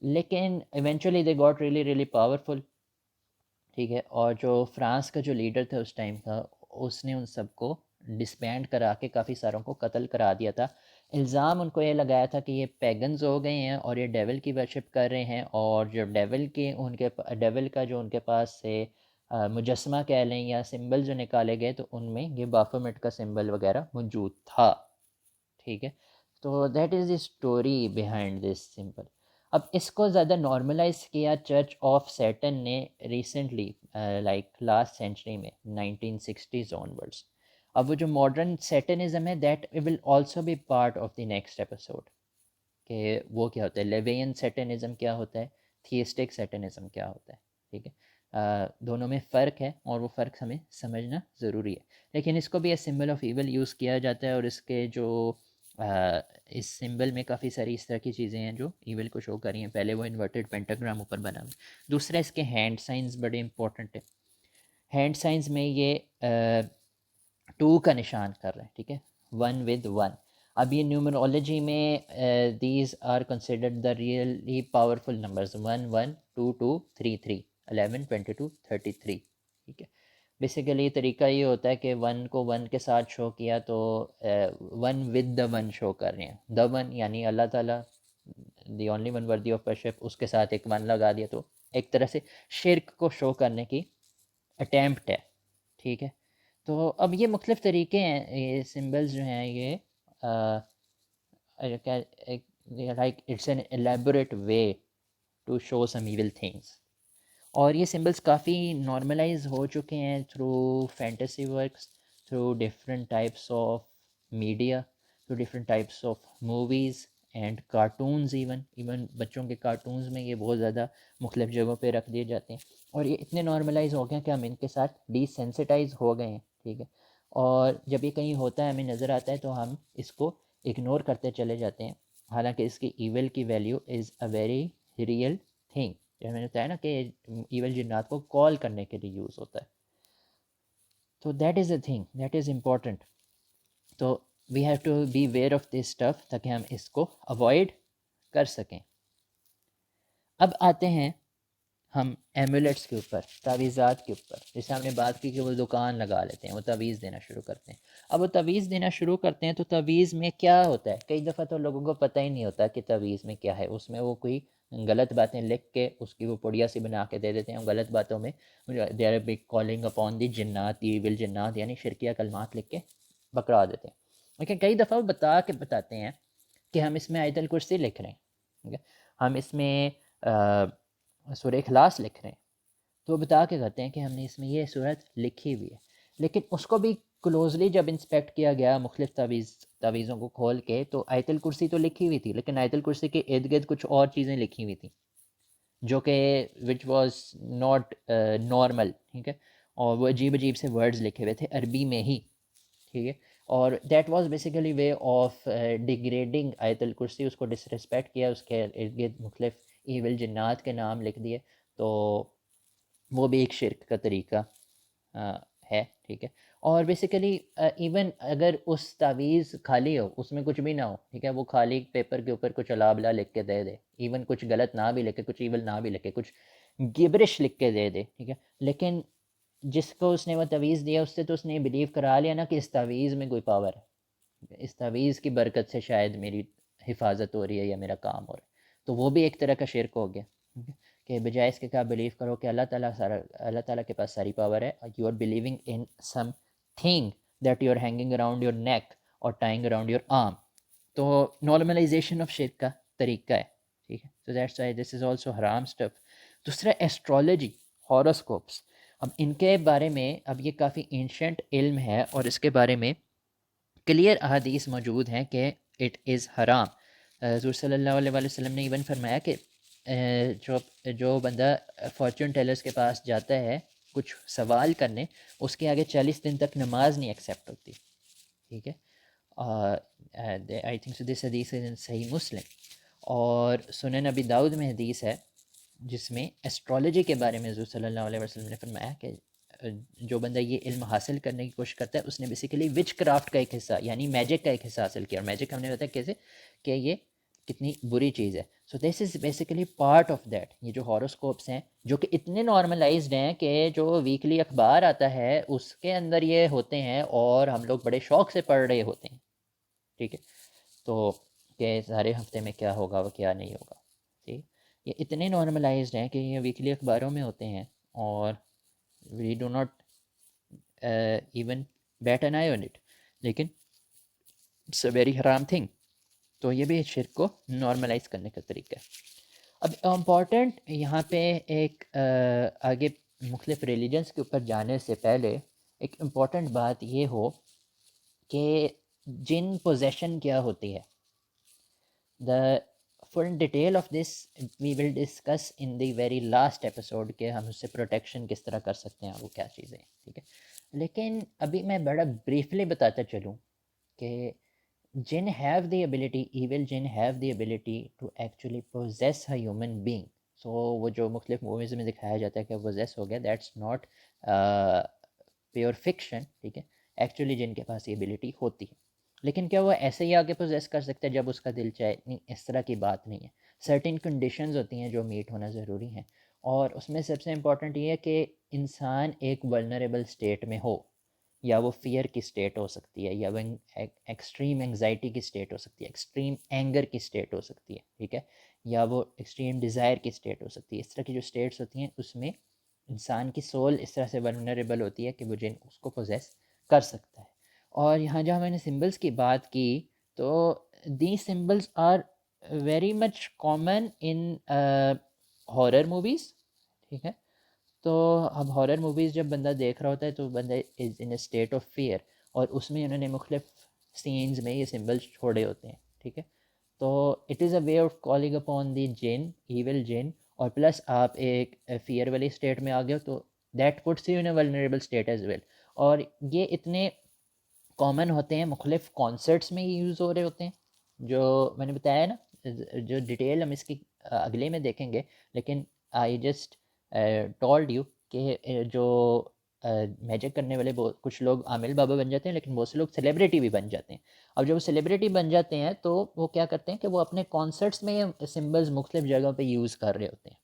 لیکن eventually they got really really powerful, ٹھیک ہے. اور جو فرانس کا جو لیڈر تھا اس ٹائم کا، اس نے ان سب کو ڈسبینڈ کرا کے کافی ساروں کو قتل کرا دیا تھا. الزام ان کو یہ لگایا تھا کہ یہ پیگنز ہو گئے ہیں اور یہ ڈیول کی ورشپ کر رہے ہیں، اور جو ڈیول کا جو ان کے پاس سے مجسمہ کہہ لیں یا سمبل جو نکالے گئے تو ان میں یہ بافومیٹ کا سمبل وغیرہ موجود تھا، ٹھیک ہے. تو that is the story behind this symbol. اب اس کو زیادہ نارملائز کیا چرچ آف سیٹن نے ریسنٹلی، لائک لاسٹ سینچری میں 1960s آنورڈس. اب وہ جو ماڈرن سیٹنزم ہے that will also be part of the next episode, کہ وہ کیا ہوتا ہے، لیوین سیٹنزم کیا ہوتا ہے، تھیسٹک سیٹنزم کیا ہوتا ہے، ٹھیک ہے. دونوں میں فرق ہے اور وہ فرق ہمیں سمجھنا ضروری ہے. لیکن اس کو بھی as symbol of evil use کیا جاتا ہے، اور اس کے جو اس سمبل میں کافی ساری اس طرح کی چیزیں ہیں جو ایول کو شو کر رہی ہیں. پہلے وہ انورٹڈ پینٹاگرام اوپر بنا ہوا. دوسرا اس کے ہینڈ سائنز بڑے امپورٹنٹ ہیں. ہینڈ سائنز میں یہ 2 کا نشان کر رہے ہیں، ٹھیک ہے، 1 with 1. اب یہ نیومرولوجی میں these are considered the really powerful numbers, 1 1 2 2 3 3 11 22 33. ٹھیک ہے، بیسیکلی طریقہ یہ ہوتا ہے کہ 1 کو 1 کے ساتھ شو کیا تو 1 with the 1 شو کر رہے ہیں. دا 1 یعنی اللہ تعالیٰ، the only one worthy of worship، اس کے ساتھ ایک 1 لگا دیا تو ایک طرح سے شرک کو شو کرنے کی اٹیمپٹ ہے. ٹھیک ہے، تو اب یہ مختلف طریقے ہیں، یہ سمبلز جو ہیں یہ like it's an elaborate way to show some evil things. اور یہ سمبلس کافی نارملائز ہو چکے ہیں through fantasy works, through different types of media, through different types of movies and cartoons. Even بچوں کے کارٹونز میں یہ بہت زیادہ مختلف جگہوں پہ رکھ دیے جاتے ہیں، اور یہ اتنے نارملائز ہو گئے ہیں کہ ہم ان کے ساتھ ڈی سینسٹائز ہو گئے ہیں. ٹھیک ہے، اور جب یہ کہیں ہوتا ہے، ہمیں نظر آتا ہے تو ہم اس کو اگنور کرتے چلے جاتے ہیں، حالانکہ اس کی ایول کی value is a very real thing. جو میں نے بتایا نا کہ ایول جنات کو کال کرنے کے لیے یوز ہوتا ہے. تو that is a thing that is important. تو we have to be aware of this stuff تاکہ ہم اس کو اوائڈ کر سکیں. اب آتے ہیں ہم ایمولیٹس کے اوپر، تعویذات کے اوپر. جیسے ہم نے بات کی کہ وہ دکان لگا لیتے ہیں، وہ تعویذ دینا شروع کرتے ہیں. اب وہ تعویذ دینا شروع کرتے ہیں تو تعویذ میں کیا ہوتا ہے؟ کئی دفعہ تو لوگوں کو پتہ ہی نہیں ہوتا کہ تعویذ میں کیا ہے. اس میں وہ کوئی غلط باتیں لکھ کے اس کی وہ پڑیا سی بنا کے دے دیتے ہیں. غلط باتوں میں they are be calling upon the جنات، ایول جنات، یعنی شرکیہ کلمات لکھ کے پکڑا دیتے ہیں. لیکن کئی دفعہ وہ بتاتے ہیں کہ ہم اس میں آیت الکرسی لکھ رہے ہیں، ٹھیک ہے، ہم اس میں سورہ اخلاص لکھ رہے ہیں. تو وہ بتا کے کہتے ہیں کہ ہم نے اس میں یہ صورت لکھی ہوئی ہے. لیکن اس کو بھی کلوزلی جب انسپیکٹ کیا گیا مختلف تعویذوں کو کھول کے، تو آیت الکرسی تو لکھی ہوئی تھی، لیکن آیت الکرسی کے ارد گرد کچھ اور چیزیں لکھی ہوئی تھیں جو کہ وچ واز ناٹ نارمل. ٹھیک ہے، اور وہ عجیب عجیب سے ورڈز لکھے ہوئے تھے عربی میں ہی. ٹھیک ہے، اور that was basically way of degrading آیت الکرسی. اس کو ڈسریسپیکٹ کیا، اس کے ارد گرد مختلف ایول جنات کے نام لکھ دیے. تو وہ بھی ایک شرک کا طریقہ ہے. ٹھیک ہے، اور بیسیکلی ایون اگر اس تعویذ خالی ہو، اس میں کچھ بھی نہ ہو، ٹھیک ہے، وہ خالی پیپر کے اوپر کچھ الابلا لکھ کے دے دے، ایون کچھ غلط نہ بھی لکھے، کچھ ایول نہ بھی لکھے، کچھ گبرش لکھ کے دے دے، ٹھیک ہے، لیکن جس کو اس نے وہ تعویذ دیا اس سے تو اس نے بلیو کرا لیا نا کہ اس تعویذ میں کوئی پاور ہے، اس تعویذ کی برکت سے شاید میری حفاظت ہو رہی ہے یا میرا کام ہو رہا ہے. تو وہ بھی ایک طرح کا شرک ہو گیا کہ بجائے اس کے کیا بلیو کرو کہ اللہ تعالیٰ کے پاس ساری پاور ہے. You are believing in something that you are hanging around your neck اور ٹائنگ اراؤنڈ یور آرم. تو نارملائزیشن آف شرک کا طریقہ ہے. ٹھیک ہے، so that's why this is also حرام stuff. دوسرا ایسٹرولوجی، ہاروسکوپس. اب ان کے بارے میں اب یہ کافی اینشنٹ علم ہے، اور اس کے بارے میں کلیئر احادیث موجود ہیں کہ اٹ از حرام. حضور صلی اللہ علیہ وآلہ وسلم نے ایون فرمایا کہ جو بندہ فارچون ٹیلرز کے پاس جاتا ہے کچھ سوال کرنے، اس کے آگے 40 دن تک نماز نہیں ایکسیپٹ ہوتی. ٹھیک ہے، آئی تھنک سو دس حدیث ہے صحیح مسلم. اور سنن ابی داؤد میں حدیث ہے جس میں ایسٹرولوجی کے بارے میں حضور صلی اللہ علیہ وسلم نے فرمایا کہ جو بندہ یہ علم حاصل کرنے کی کوشش کرتا ہے اس نے بیسیکلی وچ کرافٹ کا ایک حصہ، یعنی میجک کا ایک حصہ حاصل کیا. اور میجک ہم نے بتایا کیسے کہ یہ کتنی بری چیز ہے. So this is basically part of that. یہ جو ہاروسکوپس ہیں جو کہ اتنے نارملائزڈ ہیں کہ جو ویکلی اخبار آتا ہے اس کے اندر یہ ہوتے ہیں اور ہم لوگ بڑے شوق سے پڑھ رہے ہوتے ہیں. ٹھیک ہے، تو کہ سارے ہفتے میں کیا ہوگا و کیا نہیں ہوگا. ٹھیک، یہ اتنے نارملائزڈ ہیں کہ یہ ویکلی اخباروں میں ہوتے ہیں اور we do not even bat an eye on it, لیکن اٹس اے ویری حرام تھنگ. تو یہ بھی شرک کو نارملائز کرنے کا طریقہ ہے. اب امپورٹنٹ یہاں پہ ایک آگے مختلف ریلیجنس کے اوپر جانے سے پہلے ایک امپورٹنٹ بات یہ ہو کہ جن پوزیشن کیا ہوتی ہے. The full detail of this we will discuss in the very last episode کہ ہم اس سے پروٹیکشن کس طرح کر سکتے ہیں، وہ کیا چیزیں ہیں، ٹھیک ہے. لیکن ابھی میں بڑا بریفلی بتاتا چلوں کہ جن ہیو دی ایبلٹی، ایول جن have the ability to actually possess a human being. So وہ جو مختلف موویز میں دکھایا جاتا ہے کہ پوزیس ہو گیا، دیٹس ناٹ پیور فکشن، ٹھیک ہے. ایکچولی جن کے پاس یہ ایبلٹی ہوتی ہے، لیکن کیا وہ ایسے ہی آگے پوزیس کر سکتا ہے جب اس کا دل چاہے؟ نہیں، اس طرح کی بات نہیں ہے. سرٹن کنڈیشنز ہوتی ہیں جو میٹ ہونا ضروری ہیں، اور اس میں سب سے امپورٹنٹ یہ ہے کہ انسان ایک ولنریبل اسٹیٹ میں ہو، یا وہ فیئر کی اسٹیٹ ہو سکتی ہے، یا وہ ایکسٹریم انگزائٹی کی اسٹیٹ ہو سکتی ہے، ایکسٹریم اینگر کی اسٹیٹ ہو سکتی ہے، ٹھیک ہے، یا وہ ایکسٹریم ڈیزائر کی اسٹیٹ ہو سکتی ہے. اس طرح کی جو اسٹیٹس ہوتی ہیں اس میں انسان کی سول اس طرح سے ولنریبل ہوتی ہے کہ وہ جن اس کو پوزیس کر سکتا ہے. اور یہاں جہاں میں نے سمبلس کی بات کی تو the symbols are very much common in horror movies, ٹھیک ہے. تو اب ہارر موویز جب بندہ دیکھ رہا ہوتا ہے تو بندہ از ان اے اسٹیٹ آف فیئر، اور اس میں انہوں نے مختلف سینز میں یہ سمبلس چھوڑے ہوتے ہیں، ٹھیک ہے. تو it is a way of calling upon دی جن، ایول جن، اور پلس آپ ایک فیئر والی اسٹیٹ میں آ گئے ہو تو that puts you in a vulnerable state as well. اور یہ اتنے کامن ہوتے ہیں، مختلف کانسرٹس میں یوز ہو رہے ہوتے ہیں، جو میں نے بتایا نا. جو ڈیٹیل ہم اس کی اگلے میں دیکھیں گے، لیکن آئی جسٹ ٹولڈ یو کہ جو میجک کرنے والے کچھ لوگ عامل بابا بن جاتے ہیں، لیکن بہت سے لوگ سیلیبریٹی بھی بن جاتے ہیں. اب جب وہ سیلیبریٹی بن جاتے ہیں تو وہ کیا کرتے ہیں کہ وہ اپنے کانسرٹس میں یہ سمبلز مختلف جگہوں پہ یوز کر رہے ہوتے ہیں.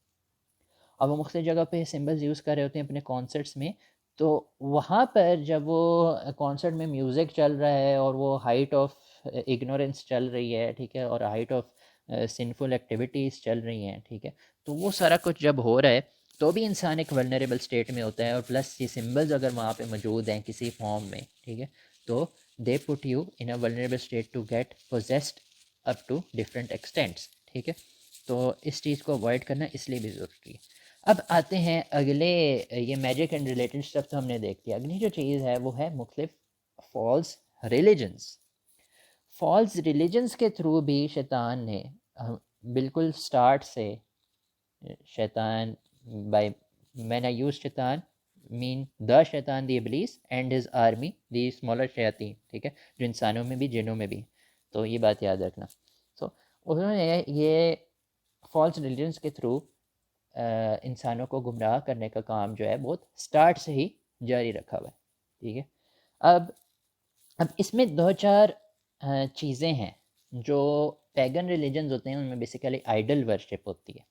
اب وہ مختلف جگہ پہ سمبلز یوز کر رہے ہوتے ہیں اپنے کانسرٹس میں، تو وہاں پر جب وہ کانسرٹ میں میوزک چل رہا ہے اور وہ ہائٹ آف اگنورینس چل رہی ہے، ٹھیک ہے، اور ہائٹ آف سنفل ایکٹیویٹیز چل رہی ہیں، ٹھیک ہے، تو وہ سارا کچھ جب ہو رہا ہے تو بھی انسان ایک ولنریبل اسٹیٹ میں ہوتا ہے. اور پلس یہ سمبلز اگر وہاں پہ موجود ہیں کسی فارم میں، ٹھیک ہے، تو they put you in a vulnerable state to get possessed up to different extents, ٹھیک ہے. تو اس چیز کو اوائڈ کرنا اس لیے بھی ضروری ہے. اب آتے ہیں اگلے، یہ میجک اینڈ ریلیٹڈ اسٹف تو ہم نے دیکھ لیا. اگلی جو چیز ہے وہ ہے مختلف فالس ریلیجنس. فالس ریلیجنس کے تھرو بھی شیطان نے بالکل سٹارٹ سے شیطان بائی مین آئی یوز شیطان مین دا شیطان دی ابلیس and his army the smaller شیاطین، ٹھیک ہے، جو انسانوں میں بھی جنوں میں بھی. تو یہ بات یاد رکھنا. تو انہوں نے یہ فالس ریلیجنس کے تھرو انسانوں کو گمراہ کرنے کا کام جو ہے بہت سٹارٹ سے ہی جاری رکھا ہوا ہے، ٹھیک ہے. اب اس میں دو چار چیزیں ہیں. جو پیگن ریلیجنز ہوتے ہیں ان میں بیسیکلی آئیڈل ورشپ ہوتی ہے،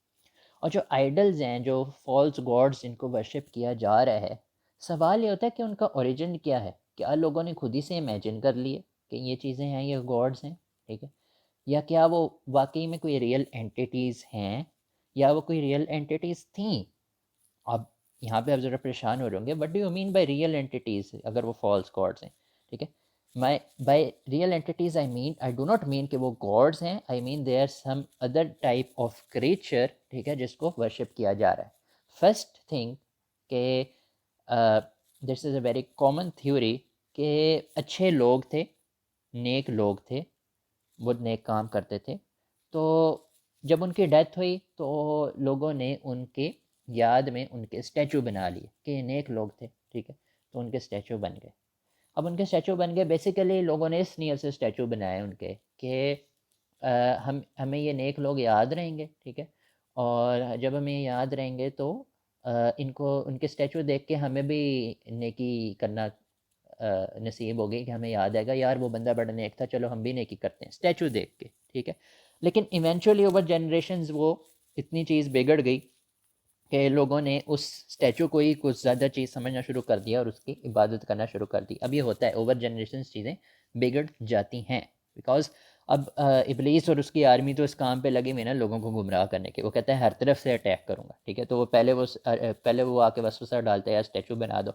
اور جو آئیڈلز ہیں، جو فالس گاڈز جن کو ورشپ کیا جا رہا ہے، سوال یہ ہوتا ہے کہ ان کا اوریجن کیا ہے. کیا لوگوں نے خود ہی سے امیجن کر لیے کہ یہ چیزیں ہیں، یہ گاڈز ہیں، ٹھیک ہے، یا کیا وہ واقعی میں کوئی ریئل اینٹیٹیز ہیں، یا وہ کوئی ریئل اینٹیٹیز تھیں. اب یہاں پہ آپ ذرا پریشان ہو رہے ہوں گے، what do you mean by real entities اگر وہ فالس گاڈس ہیں، ٹھیک ہے. By real entities I do not mean کہ وہ گاڈس ہیں، I mean they are some other type of creature, ٹھیک ہے، جس کو ورشپ کیا جا رہا ہے. فرسٹ تھنگ کہ دس از اے ویری کامن تھیوری کہ اچھے لوگ تھے، نیک لوگ تھے، وہ نیک کام کرتے تھے. تو جب ان کی ڈیتھ ہوئی تو لوگوں نے ان کے یاد میں ان کے اسٹیچو بنا لیے کہ یہ نیک لوگ تھے، ٹھیک ہے، تو ان کے اسٹیچو بن گئے. اب ان کے اسٹیچو بن گئے، بیسیکلی لوگوں نے اس نیت سے اسٹیچو بنائے ان کے کہ ہمیں یہ نیک لوگ یاد رہیں گے، ٹھیک ہے، اور جب ہمیں یاد رہیں گے تو ان کو ان کے اسٹیچو دیکھ کے ہمیں بھی نیکی کرنا نصیب ہوگی، کہ ہمیں یاد آئے گا یار وہ بندہ بڑا نیک تھا، چلو ہم بھی نیکی کرتے ہیں اسٹیچو دیکھ کے، ٹھیک ہے. لیکن ایونچولی اوور جنریشنز وہ اتنی چیز بگڑ گئی کہ لوگوں نے اس اسٹیچو کو ہی کچھ زیادہ چیز سمجھنا شروع کر دیا اور اس کی عبادت کرنا شروع کر دی. اب یہ ہوتا ہے، اوور جنریشنز چیزیں بگڑ جاتی ہیں، بیکاز اب ابلیس اور اس کی آرمی تو اس کام پہ لگی ہوئی نا لوگوں کو گمراہ کرنے کے. وہ کہتا ہے ہر طرف سے اٹیک کروں گا، ٹھیک ہے. تو وہ پہلے وہ آ کے وسوسہ ڈالتا ہے یار اسٹیچو بنا دو.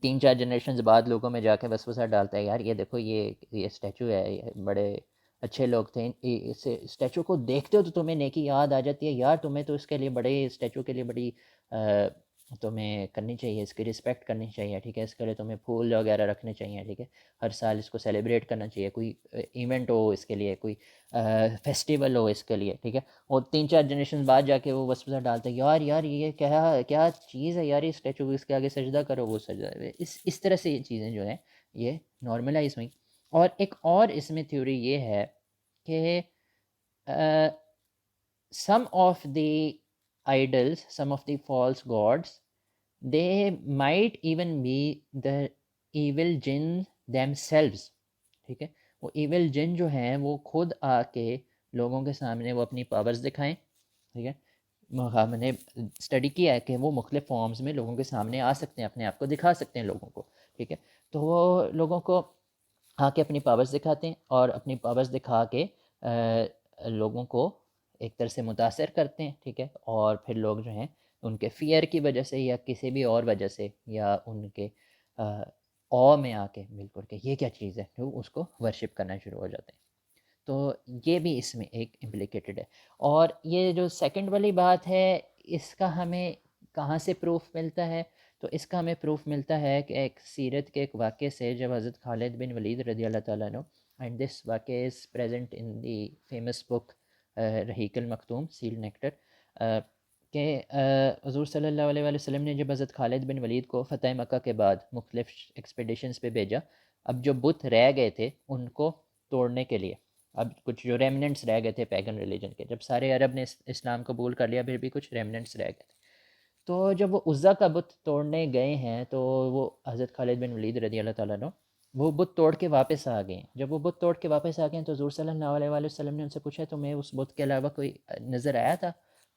3-4 جنریشنز بعد لوگوں میں جا کے وسوسہ ڈالتا ہے یار یہ دیکھو یہ اسٹیچو ہے، یہ بڑے اچھے لوگ تھے، اس اسٹیچو کو دیکھتے ہو تو تمہیں نیکی یاد آ جاتی ہے، یار تمہیں تو اس کے لیے بڑے اسٹیچو کے لیے بڑی تمہیں کرنی چاہیے، اس کی رسپیکٹ کرنی چاہیے، ٹھیک ہے، اس کے لیے تمہیں پھول وغیرہ رکھنے چاہیے، ٹھیک ہے، ہر سال اس کو سیلیبریٹ کرنا چاہیے، کوئی ایونٹ ہو اس کے لیے، کوئی فیسٹیول ہو اس کے لیے، ٹھیک ہے، اور 3-4 جنریشن بعد جا کے وہ وسوسہ ڈالتے ہیں، یار یار یہ کیا چیز ہے یار، یہ اسٹیچو اس کے آگے سجدہ کرو، وہ سجدہ، اس طرح سے یہ چیزیں جو ہیں یہ نارملائز ہوئیں۔ اور ایک اور اس میں تھیوری یہ ہے کہ some of the idols, some of the false gods, they might even be the evil jinn themselves، ٹھیک ہے، وہ ایول جن جو ہیں وہ خود آ کے لوگوں کے سامنے وہ اپنی پاورز دکھائیں، ٹھیک ہے، ہم نے اسٹڈی کیا ہے کہ وہ مختلف فارمز میں لوگوں کے سامنے آ سکتے ہیں، اپنے آپ کو دکھا سکتے ہیں لوگوں کو، ٹھیک ہے، تو وہ لوگوں کو آ کے اپنی پاورز دکھاتے ہیں اور اپنی پاورز دکھا کے لوگوں کو ایک طرح سے متاثر کرتے ہیں، ٹھیک ہے، اور پھر لوگ جو ہیں ان کے فیئر کی وجہ سے یا کسی بھی اور وجہ سے یا ان کے او میں آ کے بالکل کہ یہ کیا چیز ہے، تو اس کو ورشپ کرنا شروع ہو جاتے ہیں۔ تو یہ بھی اس میں ایک امپلیکیٹڈ ہے۔ اور یہ جو سیکنڈ والی بات ہے، اس کا ہمیں کہاں سے پروف ملتا ہے؟ تو اس کا ہمیں پروف ملتا ہے کہ ایک سیرت کے ایک واقعے سے، جب حضرت خالد بن ولید رضی اللہ تعالیٰ عنہ، اینڈ دس واقعہ is present in the famous book رحیق المختوم سیل نیکٹر، کہ حضور صلی اللہ علیہ وآلہ وسلم نے جب حضرت خالد بن ولید کو فتح مکہ کے بعد مختلف ایکسپیڈیشنز پہ بھیجا، اب جو بت رہ گئے تھے ان کو توڑنے کے لیے، اب کچھ جو ریمننٹس رہ گئے تھے پیگن ریلیجن کے، جب سارے عرب نے اسلام قبول کر لیا پھر بھی کچھ ریمننٹس رہ گئے تھے، تو جب وہ عزا کا بت توڑنے گئے ہیں تو وہ حضرت خالد بن ولید رضی اللہ تعالیٰ عنہ وہ بت توڑ کے واپس آ گئے ہیں۔ جب وہ بت توڑ کے واپس آ گئے ہیں تو حضور صلی اللہ علیہ وآلہ وسلم نے ان سے پوچھا تمہیں اس بت کے علاوہ کوئی نظر آیا تھا،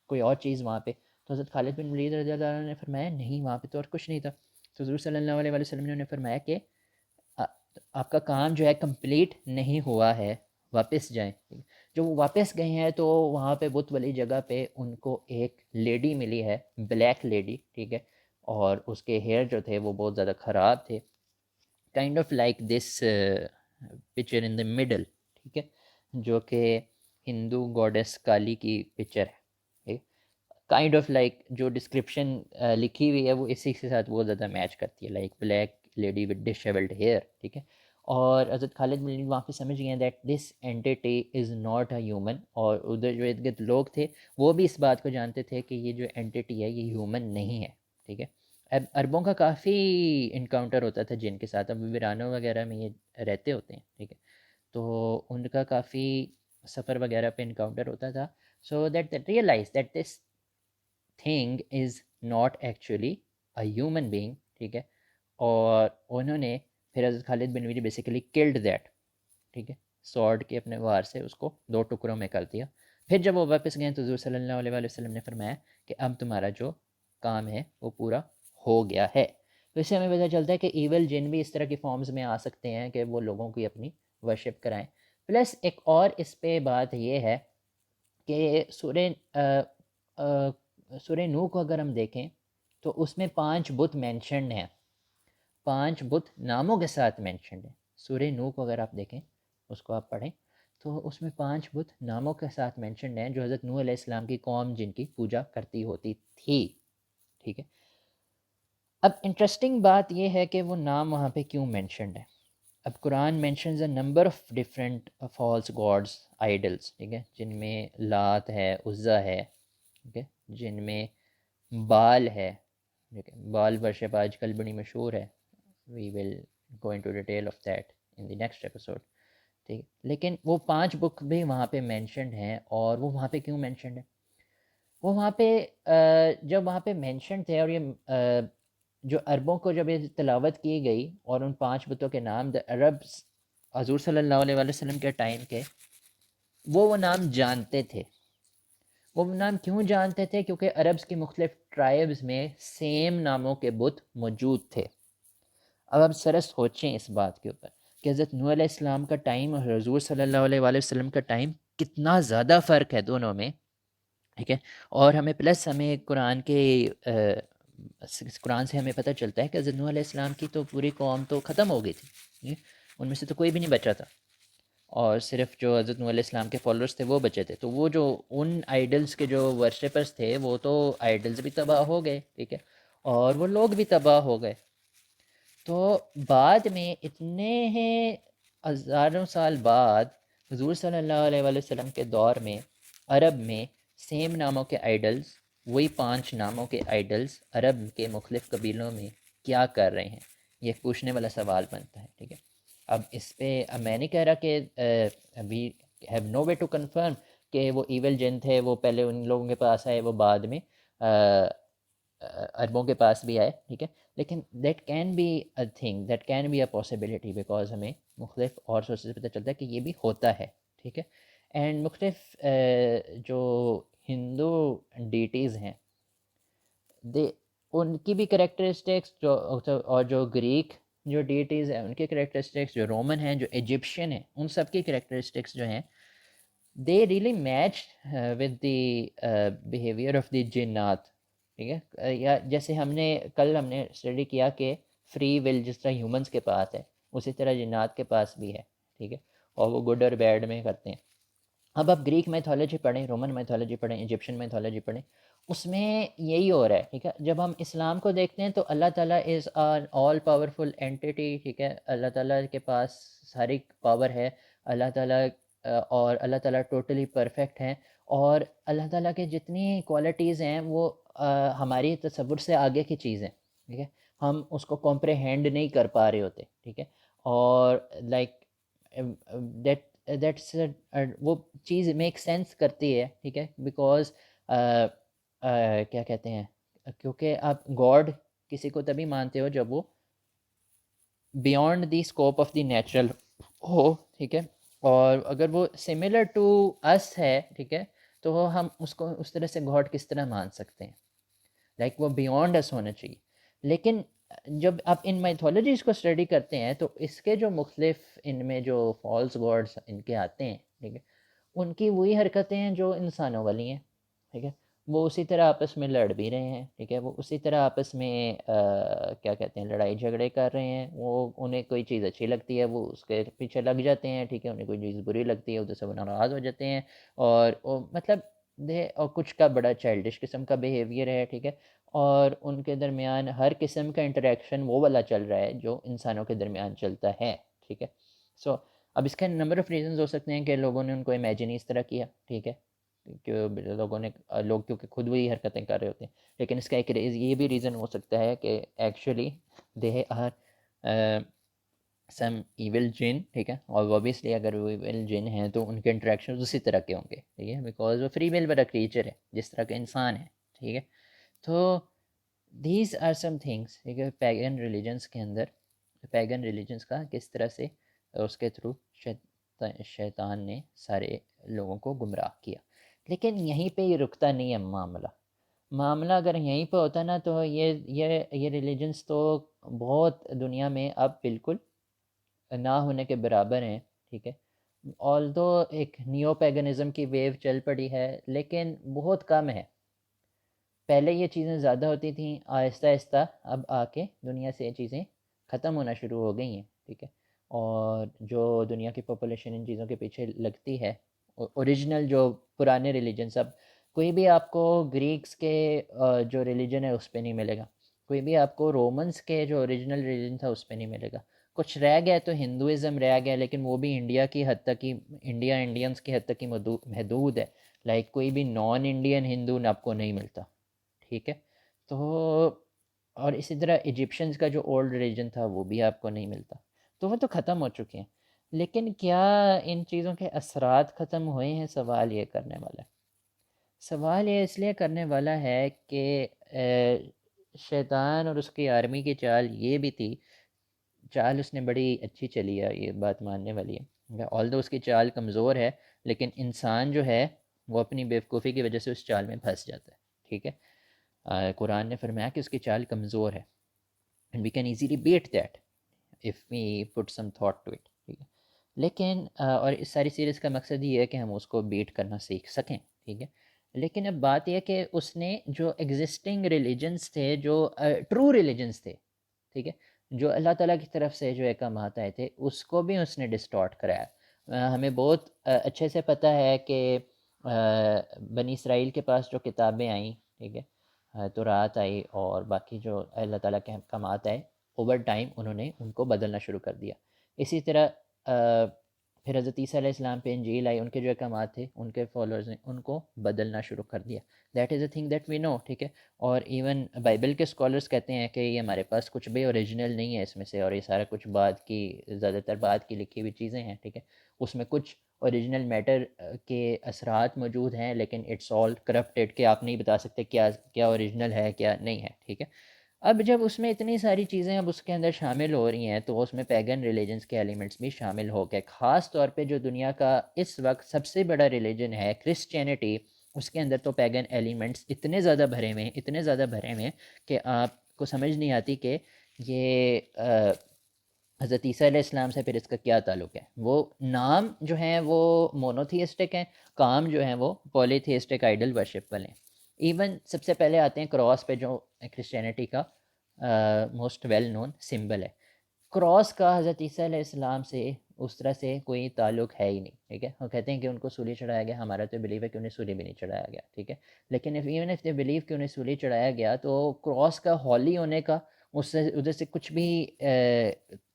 کوئی اور چیز وہاں پہ؟ تو حضرت خالد بن ولید رضی اللہ عنہ نے فرمایا نہیں، وہاں پہ تو اور کچھ نہیں تھا۔ تو حضور صلی اللہ علیہ وآلہ وسلم نے انہیں فرمایا کہ آپ کا کام جو ہے کمپلیٹ نہیں ہوا ہے، واپس جائیں۔ جو وہ واپس گئے ہیں تو وہاں پہ بت والی جگہ پہ ان کو ایک لیڈی ملی ہے، بلیک لیڈی، ٹھیک ہے، اور اس کے ہیئر جو تھے وہ بہت زیادہ خراب تھے، kind of like this picture in the middle, ٹھیک ہے، جو کہ ہندو گوڈیس کالی کی پکچر ہے، کائنڈ آف لائک جو ڈسکرپشن لکھی ہوئی ہے وہ اسی کے ساتھ بہت زیادہ میچ کرتی ہے، like black lady with dishevelled hair, ٹھیک ہے، اور حضرت خالد بن ولید وہاں پہ سمجھ گئے ہیں that this entity is not a human, اور ادھر جو ارد گرد لوگ تھے وہ بھی اس بات کو جانتے تھے کہ یہ جو اینٹیٹی ہے یہ ہیومن نہیں ہے، ٹھیک ہے۔ اب عربوں کا کافی انکاؤنٹر ہوتا تھا جن کے ساتھ، اب ویرانوں وغیرہ میں یہ رہتے ہوتے ہیں، ٹھیک ہے، تو ان کا کافی سفر وغیرہ پہ انکاؤنٹر ہوتا تھا، so that realise that this thing is not actually a human being, ٹھیک ہے، اور انہوں نے پھر Hazrat Khalid bin Walid basically killed that, ٹھیک ہے، سورڈ کے اپنے وار سے اس کو 2 ٹکڑوں میں کر دیا۔ پھر جب وہ واپس گئے تو حضور صلی اللہ علیہ وآلہ وسلم نے فرمایا کہ اب تمہارا جو کام ہے وہ پورا ہو گیا ہے۔ تو اس سے ہمیں پتہ چلتا ہے کہ ایول جن بھی اس طرح کی فارمز میں آ سکتے ہیں کہ وہ لوگوں کی اپنی ورشپ کرائیں۔ پلس ایک اور اس پہ بات یہ ہے کہ سورہ نوح کو اگر ہم دیکھیں تو اس میں 5 بت مینشنڈ ہیں، 5 بت ناموں کے ساتھ مینشنڈ ہیں۔ سورہ نوح کو اگر آپ دیکھیں، اس کو آپ پڑھیں تو اس میں 5 بت ناموں کے ساتھ مینشنڈ ہیں جو حضرت نوح علیہ السلام کی قوم جن کی پوجا کرتی ہوتی تھی، ٹھیک ہے۔ اب انٹرسٹنگ بات یہ ہے کہ وہ نام وہاں پہ کیوں مینشنڈ ہے۔ اب قرآن mentions a number of different false gods idols, ٹھیک ہے، جن میں لات ہے، عزا ہے، ٹھیک ہے، جن میں بال ہے، ٹھیک ہے، بال ورشپ آج کل بڑی مشہور ہے، we will go into detail of that in the next episode, ٹھیک ہے، لیکن وہ 5 بک بھی وہاں پہ مینشنڈ ہیں، اور وہ وہاں پہ کیوں مینشنڈ ہے؟ وہ وہاں پہ جب وہاں پہ مینشنڈ تھے، اور یہ جو عربوں کو جب یہ تلاوت کی گئی اور ان 5 بتوں کے نام عربس حضور صلی اللہ علیہ وآلہ وسلم کے ٹائم کے وہ نام جانتے تھے۔ وہ نام کیوں جانتے تھے؟ کیونکہ عربس کی مختلف ٹرائبز میں سیم ناموں کے بت موجود تھے۔ اب آپ ذرا سوچیں اس بات کے اوپر کہ حضرت نوح علیہ السلام کا ٹائم اور حضور صلی اللہ علیہ وآلہ وسلم کا ٹائم کتنا زیادہ فرق ہے دونوں میں، ٹھیک ہے، اور ہمیں پلس ہمیں قرآن سے ہمیں پتہ چلتا ہے کہ حضرت نوح علیہ السلام کی تو پوری قوم تو ختم ہو گئی تھی، ان میں سے تو کوئی بھی نہیں بچا تھا، اور صرف جو حضرت نوح علیہ السلام کے فالوورس تھے وہ بچے تھے، تو وہ جو ان آئیڈلس کے جو ورشپرس تھے وہ تو آئیڈلس بھی تباہ ہو گئے، ٹھیک ہے، اور وہ لوگ بھی تباہ ہو گئے. تو بعد میں اتنے ہزاروں سال بعد حضور صلی اللہ علیہ وآلہ وسلم کے دور میں عرب میں سیم ناموں کے آئیڈلز، وہی 5 ناموں کے آئیڈلز عرب کے مختلف قبیلوں میں کیا کر رہے ہیں، یہ پوچھنے والا سوال بنتا ہے. ٹھیک ہے، اب اس پہ اب میں نہیں کہہ رہا کہ ابھی have no way to confirm کہ وہ ایول جن تھے، وہ پہلے ان لوگوں کے پاس آئے، وہ بعد میں عربوں کے پاس بھی آئے. ٹھیک ہے، لیکن that can be a thing, that can be a possibility, because ہمیں مختلف اور سورسز سے پتہ چلتا ہے کہ یہ بھی ہوتا ہے. ٹھیک ہے، اینڈ مختلف جو ہندو ڈیٹیز ہیں، دے ان کی بھی کریکٹرسٹکس جو، اور جو گریک جو ڈیٹیز ہیں ان کے کریکٹرسٹکس، جو رومن ہیں، جو ایجپشین ہیں، ان سب کی کریکٹرسٹکس جو ہیں they really match with the behaviour of the جنات. ٹھیک ہے، یا جیسے ہم نے اسٹڈی کیا کہ فری ول جس طرح ہیومنس کے پاس ہے، اسی طرح جنات کے پاس بھی ہے. ٹھیک ہے، اور وہ گڈ اور بیڈ میں کرتے ہیں. اب آپ گریک میتھولوجی پڑھیں، رومن میتھولوجی پڑھیں، ایجپشن میتھولوجی پڑھیں، اس میں یہی ہو رہا ہے. ٹھیک ہے، جب ہم اسلام کو دیکھتے ہیں تو اللہ تعالیٰ از آن آل پاورفل اینٹی. ٹھیک ہے، اللہ تعالیٰ کے پاس ساری پاور ہے. اللہ تعالیٰ اور اللہ تعالیٰ ٹوٹلی پرفیکٹ ہیں، اور اللہ تعالیٰ کے جتنی کوالٹیز ہیں وہ ہماری تصور سے آگے کی چیز ہیں. ٹھیک ہے، ہم اس کو کمپریہینڈ نہیں کر پا رہے ہوتے. ٹھیک ہے، اور لائک دیٹس وہ چیز میک سینس کرتی ہے. ٹھیک ہے، بیکاز کیا کہتے ہیں، کیونکہ آپ گاڈ کسی کو تبھی مانتے ہو جب وہ beyond the scope of the natural ہو. ٹھیک ہے، اور اگر وہ سملر ٹو اس ہے، ٹھیک ہے، تو ہم اس کو اس طرح سے گاڈ کس طرح مان سکتے ہیں؟ لائک وہ بیونڈ اس ہونا چاہیے. لیکن جب آپ ان میتھولوجیز کو اسٹڈی کرتے ہیں تو اس کے جو مختلف ان میں جو فالس گاڈس ان کے آتے ہیں، ٹھیک ہے، ان کی وہی حرکتیں ہیں جو انسانوں والی ہیں. ٹھیک ہے، وہ اسی طرح آپس میں لڑ بھی رہے ہیں. ٹھیک ہے، وہ اسی طرح آپس میں کیا کہتے ہیں، لڑائی جھگڑے کر رہے ہیں. وہ انہیں کوئی چیز اچھی لگتی ہے وہ اس کے پیچھے لگ جاتے ہیں. ٹھیک ہے، انہیں کوئی چیز بری لگتی ہے ادھر سے وہ ناراض ہو جاتے ہیں، اور وہ مطلب اور کچھ کا بڑا چائلڈش قسم کا بیہیویئر ہے. ٹھیک ہے، اور ان کے درمیان ہر قسم کا انٹریکشن وہ والا چل رہا ہے جو انسانوں کے درمیان چلتا ہے. ٹھیک ہے، سو اب اس کے نمبر آف ریزنز ہو سکتے ہیں کہ لوگوں نے ان کو امیجن اس طرح کیا. ٹھیک ہے، کہ لوگ کیونکہ خود وہی حرکتیں کر رہے ہوتے ہیں. لیکن اس کا ایک یہ بھی ریزن ہو سکتا ہے کہ actually they are some evil jinn. ٹھیک ہے، اور اوبیسلی اگر وہ ایول جن ہیں تو ان کے انٹریکشن اسی طرح کے ہوں گے. ٹھیک ہے، بیکاز وہ فری ول والا کریچر ہے جس طرح کا انسان ہے. ٹھیک ہے، تو دیز آر سم تھنگس. ٹھیک ہے، پیگن ریلیجنس کے اندر، پیگن ریلیجنس کا کس طرح سے اس کے تھرو شیطان نے سارے لوگوں کو گمراہ کیا. لیکن یہیں پہ یہ رکتا نہیں ہے معاملہ اگر یہیں پہ ہوتا نا تو یہ ریلیجنس تو بہت دنیا میں اب بالکل نہ ہونے کے برابر ہیں. ٹھیک ہے، آلدو ایک نیو پیگنزم کی ویو چل پڑی ہے لیکن بہت کم ہے. پہلے یہ چیزیں زیادہ ہوتی تھیں، آہستہ آہستہ اب آ کے دنیا سے یہ چیزیں ختم ہونا شروع ہو گئی ہیں. ٹھیک ہے، اور جو دنیا کی پاپولیشن ان چیزوں کے پیچھے لگتی ہے، اوریجنل جو پرانے ریلیجنس، اب کوئی بھی آپ کو گریکس کے جو ریلیجن ہے اس پہ نہیں ملے گا، کوئی بھی آپ کو رومنس کے جو اوریجنل ریلیجن تھا اس پہ نہیں ملے گا. کچھ رہ گیا تو ہندوازم رہ گیا، لیکن وہ بھی انڈیا کی حد تک ہی، انڈینس کی حد تک ہی محدود ہے. لائک کوئی بھی نان انڈین ہندو آپ کو نہیں ملتا. ٹھیک ہے، تو اور اسی طرح ایجپشنز کا جو اولڈ ریلیجن تھا وہ بھی آپ کو نہیں ملتا. تو وہ تو ختم ہو چکے ہیں. لیکن کیا ان چیزوں کے اثرات ختم ہوئے ہیں؟ سوال یہ کرنے والا ہے. سوال یہ اس لیے کرنے والا ہے کہ شیطان اور اس کی آرمی کی چال یہ بھی تھی، چال اس نے بڑی اچھی چلی ہے، یہ بات ماننے والی ہے. آلدو اس کی چال کمزور ہے، لیکن انسان جو ہے وہ اپنی بیوقوفی کی وجہ سے اس چال میں پھنس جاتا ہے. ٹھیک ہے، قرآن نے فرمایا کہ اس کی چال کمزور ہے، and we can easily beat that if we put some thought to it. ٹھیک ہے، لیکن اور اس ساری سیریز کا مقصد یہ ہے کہ ہم اس کو بیٹ کرنا سیکھ سکیں. ٹھیک ہے، لیکن اب بات یہ کہ اس نے جو ایگزسٹنگ ریلیجنس تھے، جو ٹرو ریلیجنس تھے، ٹھیک ہے، جو اللہ تعالیٰ کی طرف سے جو احکامات آئے تھے، اس کو بھی اس نے ڈسٹارٹ کرایا. ہمیں بہت اچھے سے پتہ ہے کہ بنی اسرائیل کے پاس جو کتابیں آئیں، ٹھیک ہے، تورات آئی اور باقی جو اللہ تعالیٰ کے احکامات آئے، اوور ٹائم انہوں نے ان کو بدلنا شروع کر دیا. اسی طرح پھر حضرت عیسیٰ علیہ السلام پہ انجیل آئی، ان کے جو احکامات تھے ان کے فالوورز نے ان کو بدلنا شروع کر دیا. That is a thing that we know, ٹھیک ہے. اور ایون بائبل کے اسکالرس کہتے ہیں کہ یہ ہمارے پاس کچھ بھی اوریجنل نہیں ہے اس میں سے، اور یہ سارا کچھ بعد کی، زیادہ تر بعد کی لکھی ہوئی چیزیں ہیں، ٹھیک ہے. اس میں کچھ اوریجنل میٹر کے اثرات موجود ہیں، لیکن اٹس آل کرپٹیڈ، کہ آپ نہیں بتا سکتے کیا کیا اوریجنل ہے کیا نہیں ہے، ٹھیک ہے. اب جب اس میں اتنی ساری چیزیں اب اس کے اندر شامل ہو رہی ہیں تو اس میں پیگن ریلیجنس کے ایلیمنٹس بھی شامل ہو گئے. خاص طور پہ جو دنیا کا اس وقت سب سے بڑا ریلیجن ہے کرسچینٹی، اس کے اندر تو پیگن ایلیمنٹس اتنے زیادہ بھرے ہوئے ہیں، اتنے زیادہ بھرے ہوئے ہیں کہ آپ کو سمجھ نہیں آتی کہ یہ حضرت عیسیٰ علیہ السلام سے پھر اس کا کیا تعلق ہے. وہ نام جو ہیں وہ مونوتھیسٹک ہیں، کام جو ہیں وہ پولی تھیسٹک آئیڈل ورشپ والے ہیں. ایون سب سے پہلے آتے ہیں کراس پہ، جو کرسچینٹی کا موسٹ ویل نون سمبل ہے. کراس کا حضرت عیسیٰ علیہ السلام سے اس طرح سے کوئی تعلق ہے ہی نہیں، ٹھیک ہے. وہ کہتے ہیں کہ ان کو سولی چڑھایا گیا، ہمارا تو بلیو ہے کہ انہیں سولی بھی نہیں چڑھایا گیا، ٹھیک ہے. لیکن ایون اف دے بلیو کہ انہیں سولی چڑھایا گیا، تو کراس کا ہولی ہونے کا اس سے ادھر سے کچھ بھی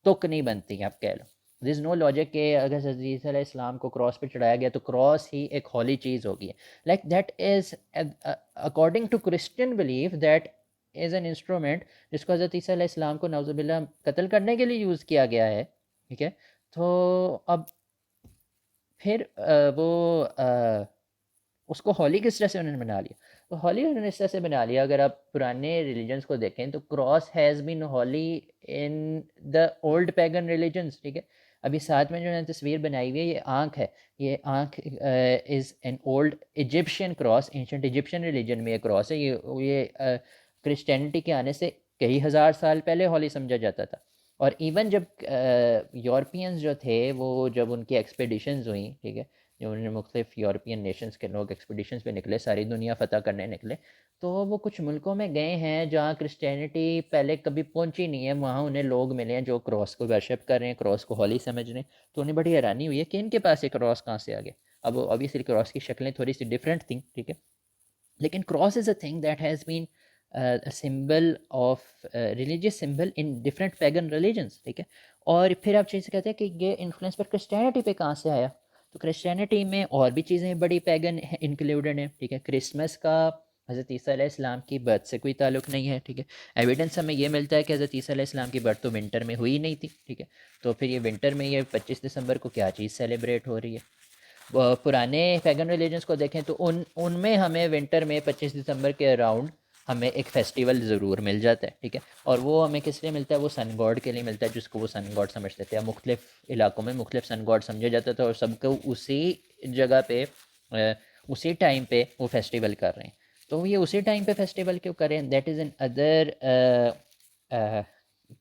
تک نہیں بنتی، آپ کہہ لو. دیر از نو لاجک کہ اگر حضرت عیسیٰ علیہ السلام کو کراس پہ چڑھایا گیا تو کراس ہی ایک ہولی چیز ہوگی. Like that is according to Christian belief that is an instrument جس کو حضرت عیسیٰ علیہ السلام کو نعوذ باللہ قتل کرنے کے لیے یوز کیا گیا ہے، ٹھیک ہے. تو اب پھر وہ اس کو ہولی کس طرح سے انہوں نے بنا لیا؟ تو ہولی انہوں نے اس طرح سے بنا لیا، اگر آپ پرانے ریلیجنس کو دیکھیں تو cross has been holy in the old pagan religions, ٹھیک ہے. ابھی ساتھ میں جو ہے تصویر بنائی ہوئی ہے، یہ آنکھ ہے. یہ آنکھ is an old Egyptian cross, ancient Egyptian religion میں یہ کراس ہے. یہ کرسچینٹی کے آنے سے کئی ہزار سال پہلے ہولی سمجھا جاتا تھا. اور ایون جب یورپینز جو تھے، وہ جب ان کی ایکسپیڈیشنز ہوئیں، ٹھیک ہے، جو انہوں نے مختلف یورپین نیشنز کے لوگ ایکسپیڈیشنز پہ نکلے، ساری دنیا فتح کرنے نکلے، تو وہ کچھ ملکوں میں گئے ہیں جہاں کرسچینٹی پہلے کبھی پہنچی نہیں ہے. وہاں انہیں لوگ ملے ہیں جو کراس کو ورشپ کر رہے ہیں، کراس کو ہولی سمجھ رہے ہیں. تو انہیں بڑی حیرانی ہوئی ہے کہ ان کے پاس یہ کراس کہاں سے آ گیا. اب اوبیسلی کراس کی شکلیں تھوڑی سی ڈفرینٹ تھیں، ٹھیک ہے، لیکن cross is a thing that has been symbol of religious symbol in different pagan religions, ٹھیک ہے. اور پھر آپ چیز کہتے ہیں کہ یہ انفلوئنس پر کرسچینٹی پہ کہاں سے آیا؟ تو کرسچینٹی میں اور بھی چیزیں بڑی پیگن انکلوڈڈ ہیں، ٹھیک ہے. کرسمس کا حضرت عیسیٰ علیہ السلام کی برتھ سے کوئی تعلق نہیں ہے، ٹھیک ہے. ایویڈنس ہمیں یہ ملتا ہے کہ حضرت عیسیٰ علیہ السلام کی برتھ تو ونٹر میں ہوئی نہیں تھی، ٹھیک ہے. تو پھر یہ ونٹر میں یہ 25 دسمبر کو کیا چیز سیلیبریٹ ہو رہی ہے؟ پرانے پیگن ریلیجنس کو دیکھیں تو ان میں ہمیں ونٹر میں 25 دسمبر کے اراؤنڈ ہمیں ایک فیسٹیول ضرور مل جاتا ہے، ٹھیک ہے. اور وہ ہمیں کس لیے ملتا ہے؟ وہ سن گاڈ کے لیے ملتا ہے، جس کو وہ سن گاڈ سمجھتے تھے. مختلف علاقوں میں مختلف سن گاڈ سمجھا جاتا تھا، اور سب کو اسی جگہ پہ اسی ٹائم پہ وہ فیسٹیول کر رہے ہیں. تو یہ اسی ٹائم پہ فیسٹیول کیوں کر رہے ہیں؟ That is N other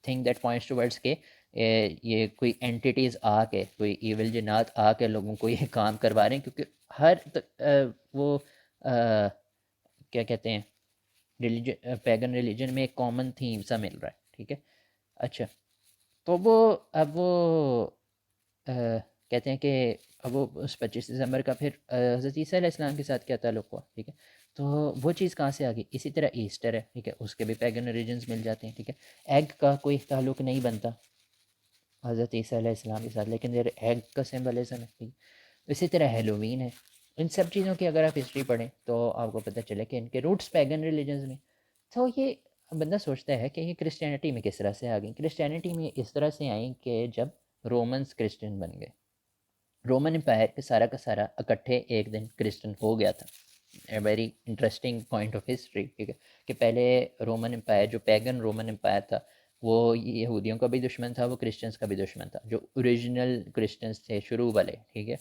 thing that points towards کہ یہ کوئی اینٹیٹیز آ کے، کوئی ایول جنات آ کے لوگوں کو یہ کام کروا رہے ہیں، کیونکہ ہر وہ کیا کہتے ہیں ریلیجن، پیگن ریلیجن میں ایک کامن تھیم سا مل رہا ہے، ٹھیک ہے. اچھا، تو وہ اب وہ کہتے ہیں کہ اب وہ اس 25 دسمبر کا پھر حضرت عیسیٰ علیہ السلام کے ساتھ کیا تعلق ہوا، ٹھیک ہے. تو وہ چیز کہاں سے آ گئی؟ اسی طرح ایسٹر ہے، ٹھیک ہے، اس کے بھی پیگن ریلیجنز مل جاتے ہیں، ٹھیک ہے. ایگ کا کوئی تعلق نہیں بنتا حضرت عیسیٰ علیہ السلام کے ساتھ، لیکن یہ ایگ کا سمبلزم ہے، ٹھیک ہے. اسی طرح ہیلووین ہے. ان سب چیزوں کی اگر آپ ہسٹری پڑھیں تو آپ کو پتہ چلے کہ ان کے روٹس پیگن ریلیجنز میں. تو یہ بندہ سوچتا ہے کہ یہ کرسچینٹی میں کس طرح سے آ گئی. کرسچینٹی میں اس طرح سے آئیں کہ جب رومنس کرسچن بن گئے، رومن امپائر کے سارا کا سارا اکٹھے ایک دن کرسچن ہو گیا تھا. A very interesting point of history, ٹھیک ہے، کہ پہلے رومن امپائر، جو پیگن رومن امپائر تھا، وہ یہودیوں کا بھی دشمن تھا، وہ کرسچنس کا بھی دشمن تھا، جو اوریجنل کرسچنس تھے شروع والے، ٹھیک ہے،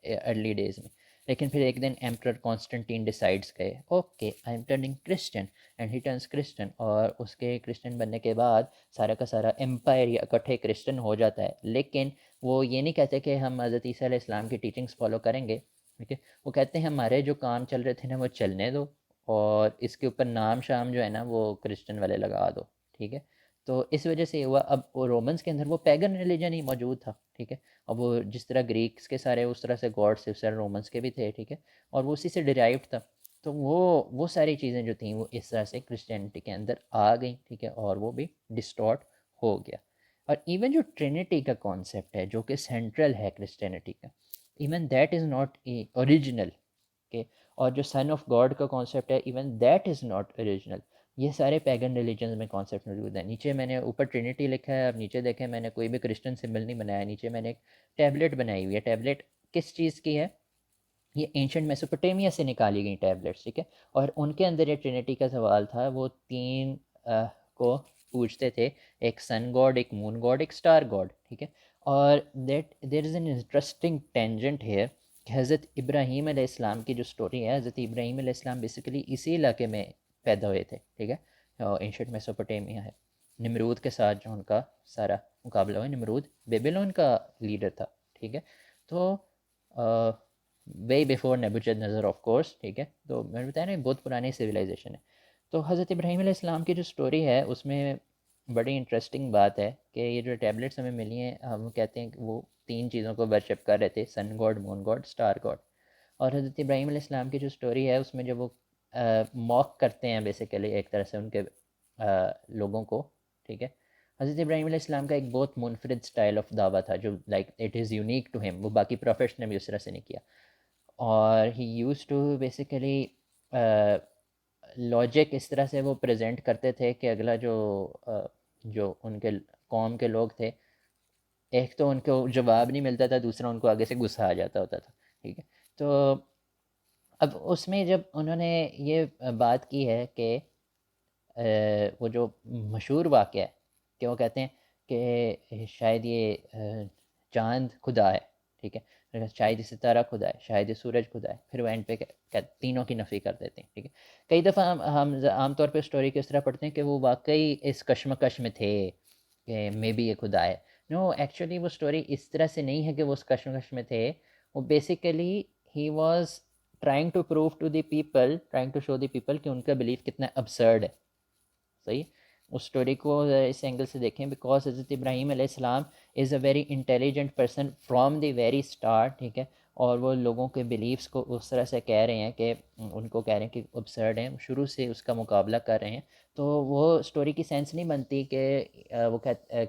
ارلی ڈیز میں. لیکن پھر ایک دن ایمپرر کانسٹنٹین ڈیسائڈس گئے، okay I am turning Christian, and he turns Christian. اور اس کے کرسچن بننے کے بعد سارا کا سارا امپائر یا اکٹھے کرسچن ہو جاتا ہے. لیکن وہ یہ نہیں کہتے کہ ہم حضرت عیسیٰ علیہ السلام کی ٹیچنگس فالو کریں گے، ٹھیک ہے. وہ کہتے ہیں ہمارے جو کام چل رہے تھے نا وہ چلنے دو، اور اس کے اوپر نام شام جو ہے نا وہ کرسچن والے لگا دو، ٹھیک ہے. تو اس وجہ سے یہ ہوا. اب وہ رومنس کے اندر وہ پیگن ریلیجن ہی موجود تھا، ٹھیک ہے. اب وہ جس طرح گریکس کے سارے اس طرح سے گاڈس، اس طرح رومنس کے بھی تھے، ٹھیک ہے، اور وہ اسی سے ڈیرائیوڈ تھا. تو وہ ساری چیزیں جو تھیں وہ اس طرح سے کرسچینٹی کے اندر آ گئیں، ٹھیک ہے، اور وہ بھی ڈسٹارٹ ہو گیا. اور ایون جو ٹرینٹی کا کانسیپٹ ہے جو کہ سینٹرل ہے کرسچینٹی کا، even that is not original. کہ اور جو سن آف گاڈ کا کانسیپٹ ہے even that is not original. یہ سارے پیگن ریلیجنز میں کانسیپٹ موجود ہیں. نیچے میں نے اوپر ٹرینٹی لکھا ہے، اب نیچے دیکھیں میں نے کوئی بھی کرسچن سمبل نہیں بنایا، نیچے میں نے ایک ٹیبلٹ بنائی ہوئی ہے. ٹیبلٹ کس چیز کی ہے؟ یہ اینشنٹ میسوپوٹیمیا سے نکالی گئی ٹیبلٹس، ٹھیک ہے. اور ان کے اندر یہ ٹرینٹی کا سوال تھا، وہ تین کو پوچھتے تھے، ایک سن گاڈ، ایک مون گاڈ، ایک اسٹار گاڈ، ٹھیک ہے. اور that there is an interesting tangent here کہ حضرت ابراہیم علیہ السلام کی جو سٹوری ہے، حضرت ابراہیم علیہ السلام بیسیکلی اسی علاقے میں پیدا ہوئے تھے، ٹھیک ہے. اینشنٹ میسوپوٹیمیا ہے. نمرود کے ساتھ جو ان کا سارا مقابلہ ہوا، نمرود بیبیلون کا لیڈر تھا، ٹھیک ہے. تو وے بیفور نیبوکدنیزر آف کورس، ٹھیک ہے. تو میں نے بتایا نا بہت پرانی سویلائزیشن ہے. تو حضرت ابراہیم علیہ السلام کی جو سٹوری ہے اس میں بڑی انٹرسٹنگ بات ہے کہ یہ جو ٹیبلٹس ہمیں ملی ہیں، ہم کہتے ہیں کہ وہ تین چیزوں کو ورشپ کر رہے تھے، سن گاڈ، مون گاڈ، اسٹار گاڈ. اور حضرت ابراہیم علیہ السلام کی جو سٹوری ہے اس میں جب وہ موک کرتے ہیں بیسیکلی ایک طرح سے ان کے لوگوں کو، ٹھیک ہے. حضرت ابراہیم علیہ السلام کا ایک بہت منفرد سٹائل آف دعویٰ تھا جو like it is unique to him, وہ باقی پروفیٹس نے بھی اس طرح سے نہیں کیا. اور ہی یوز ٹو بیسیکلی لاجک اس طرح سے وہ پریزنٹ کرتے تھے کہ اگلا جو ان کے قوم کے لوگ تھے، ایک تو ان کو جواب نہیں ملتا تھا، دوسرا ان کو آگے سے غصہ آ جاتا ہوتا تھا، ٹھیک ہے. تو اب اس میں جب انہوں نے یہ بات کی ہے کہ وہ جو مشہور واقعہ ہے کہ وہ کہتے ہیں کہ شاید یہ چاند خدا ہے، ٹھیک ہے، شاید یہ ستارہ خدا ہے، شاید یہ سورج خدا ہے، پھر وہ اینڈ پہ تینوں کی نفی کر دیتے ہیں، ٹھیک ہے. کئی دفعہ ہم عام طور پہ اسٹوری کی اس طرح پڑھتے ہیں کہ وہ واقعی اس کشمکش میں تھے کہ مے بی یہ خدا ہے. نو، ایکچولی وہ اسٹوری اس طرح سے نہیں ہے کہ وہ اس کشمکش میں تھے. وہ basically he was trying to prove to the people, trying to show the people کہ ان کا بلیف کتنا ابسرڈ ہے. صحیح. اس اسٹوری کو اس اینگل سے دیکھیں بیکاز حضرت ابراہیم علیہ السلام is a very intelligent person from the very start, ٹھیک ہے. اور وہ لوگوں کے بلیفس کو اس طرح سے کہہ رہے ہیں کہ ان کو کہہ رہے ہیں کہ ابسرڈ ہیں، شروع سے اس کا مقابلہ کر رہے ہیں. تو وہ اسٹوری کی سینس نہیں بنتی کہ وہ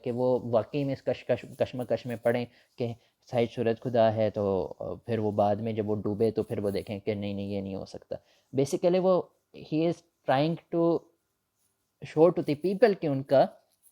کہ وہ واقعی میں اس کشمکش میں پڑھیں کہ شاید سورج خدا ہے، تو پھر وہ بعد میں جب وہ ڈوبے تو پھر وہ دیکھیں کہ نہیں نہیں یہ نہیں ہو سکتا. بیسیکلی وہ he is trying to show to the people کہ ان کا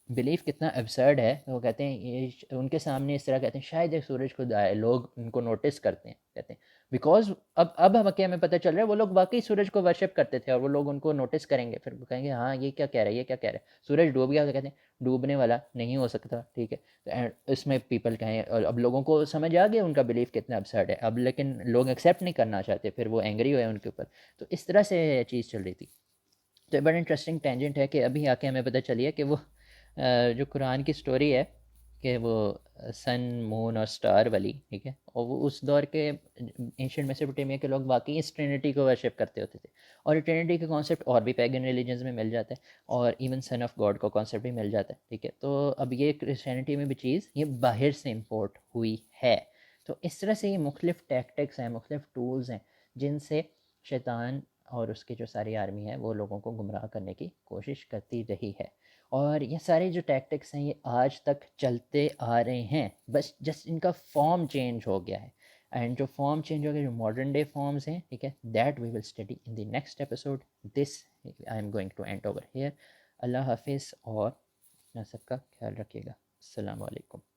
بلیف کتنا ابسرڈ ہے. وہ کہتے ہیں یہ ان کے سامنے اس طرح کہتے ہیں شاید ایک سورج خدا ہے، لوگ ان کو نوٹس کرتے ہیں، کہتے ہیں بیکاز اب واقعہ ہمیں پتہ چل رہا ہے وہ لوگ واقعی سورج کو ورشپ کرتے تھے، اور وہ لوگ ان کو نوٹس کریں گے، پھر وہ کہیں گے ہاں یہ کیا کہہ رہا ہے، یہ کیا کہہ رہا ہے، سورج ڈوب گیا، تو کہتے ہیں ڈوبنے والا نہیں ہو سکتا، ٹھیک ہے. اس میں پیپل کہیں، اور اب لوگوں کو سمجھ آ گیا ان کا بلیف کتنا ابسرڈ ہے اب، لیکن لوگ ایکسیپٹ نہیں کرنا چاہتے، پھر وہ اینگری ہوئے ان کے اوپر. تو اس طرح سے چیز چل رہی تھی. تو بڑا انٹرسٹنگ ٹینجنٹ ہے کہ ابھی آ کے ہمیں پتہ چلی ہے کہ وہ جو قرآن کی سٹوری ہے کہ وہ سن، مون اور سٹار والی، ٹھیک ہے، اور وہ اس دور کے اینشنٹ میسوپوٹیمیا کے لوگ واقعی اس ٹرینٹی کو ورشپ کرتے ہوتے تھے. اور ٹرینٹی کا کانسیپٹ اور بھی پیگن ریلیجنز میں مل جاتا ہے، اور ایون سن آف گاڈ کا کانسیپٹ بھی مل جاتا ہے، ٹھیک ہے. تو اب یہ کرسچینٹی میں بھی چیز یہ باہر سے امپورٹ ہوئی ہے. تو اس طرح سے یہ مختلف ٹیکٹکس ہیں، مختلف ٹولز ہیں جن سے شیطان اور اس کی جو ساری آرمی ہے وہ لوگوں کو گمراہ کرنے کی کوشش کرتی رہی ہے. اور یہ سارے جو ٹیکٹکس ہیں یہ آج تک چلتے آ رہے ہیں، بس جسٹ ان کا فارم چینج ہو گیا ہے. اینڈ جو فارم چینج ہو گیا، جو ماڈرن ڈے فارمز ہیں، ٹھیک ہے، that we will study in the next episode. This I am going to end over here. اللہ حافظ، اور اپنا سب کا خیال رکھیے گا. السلام علیکم.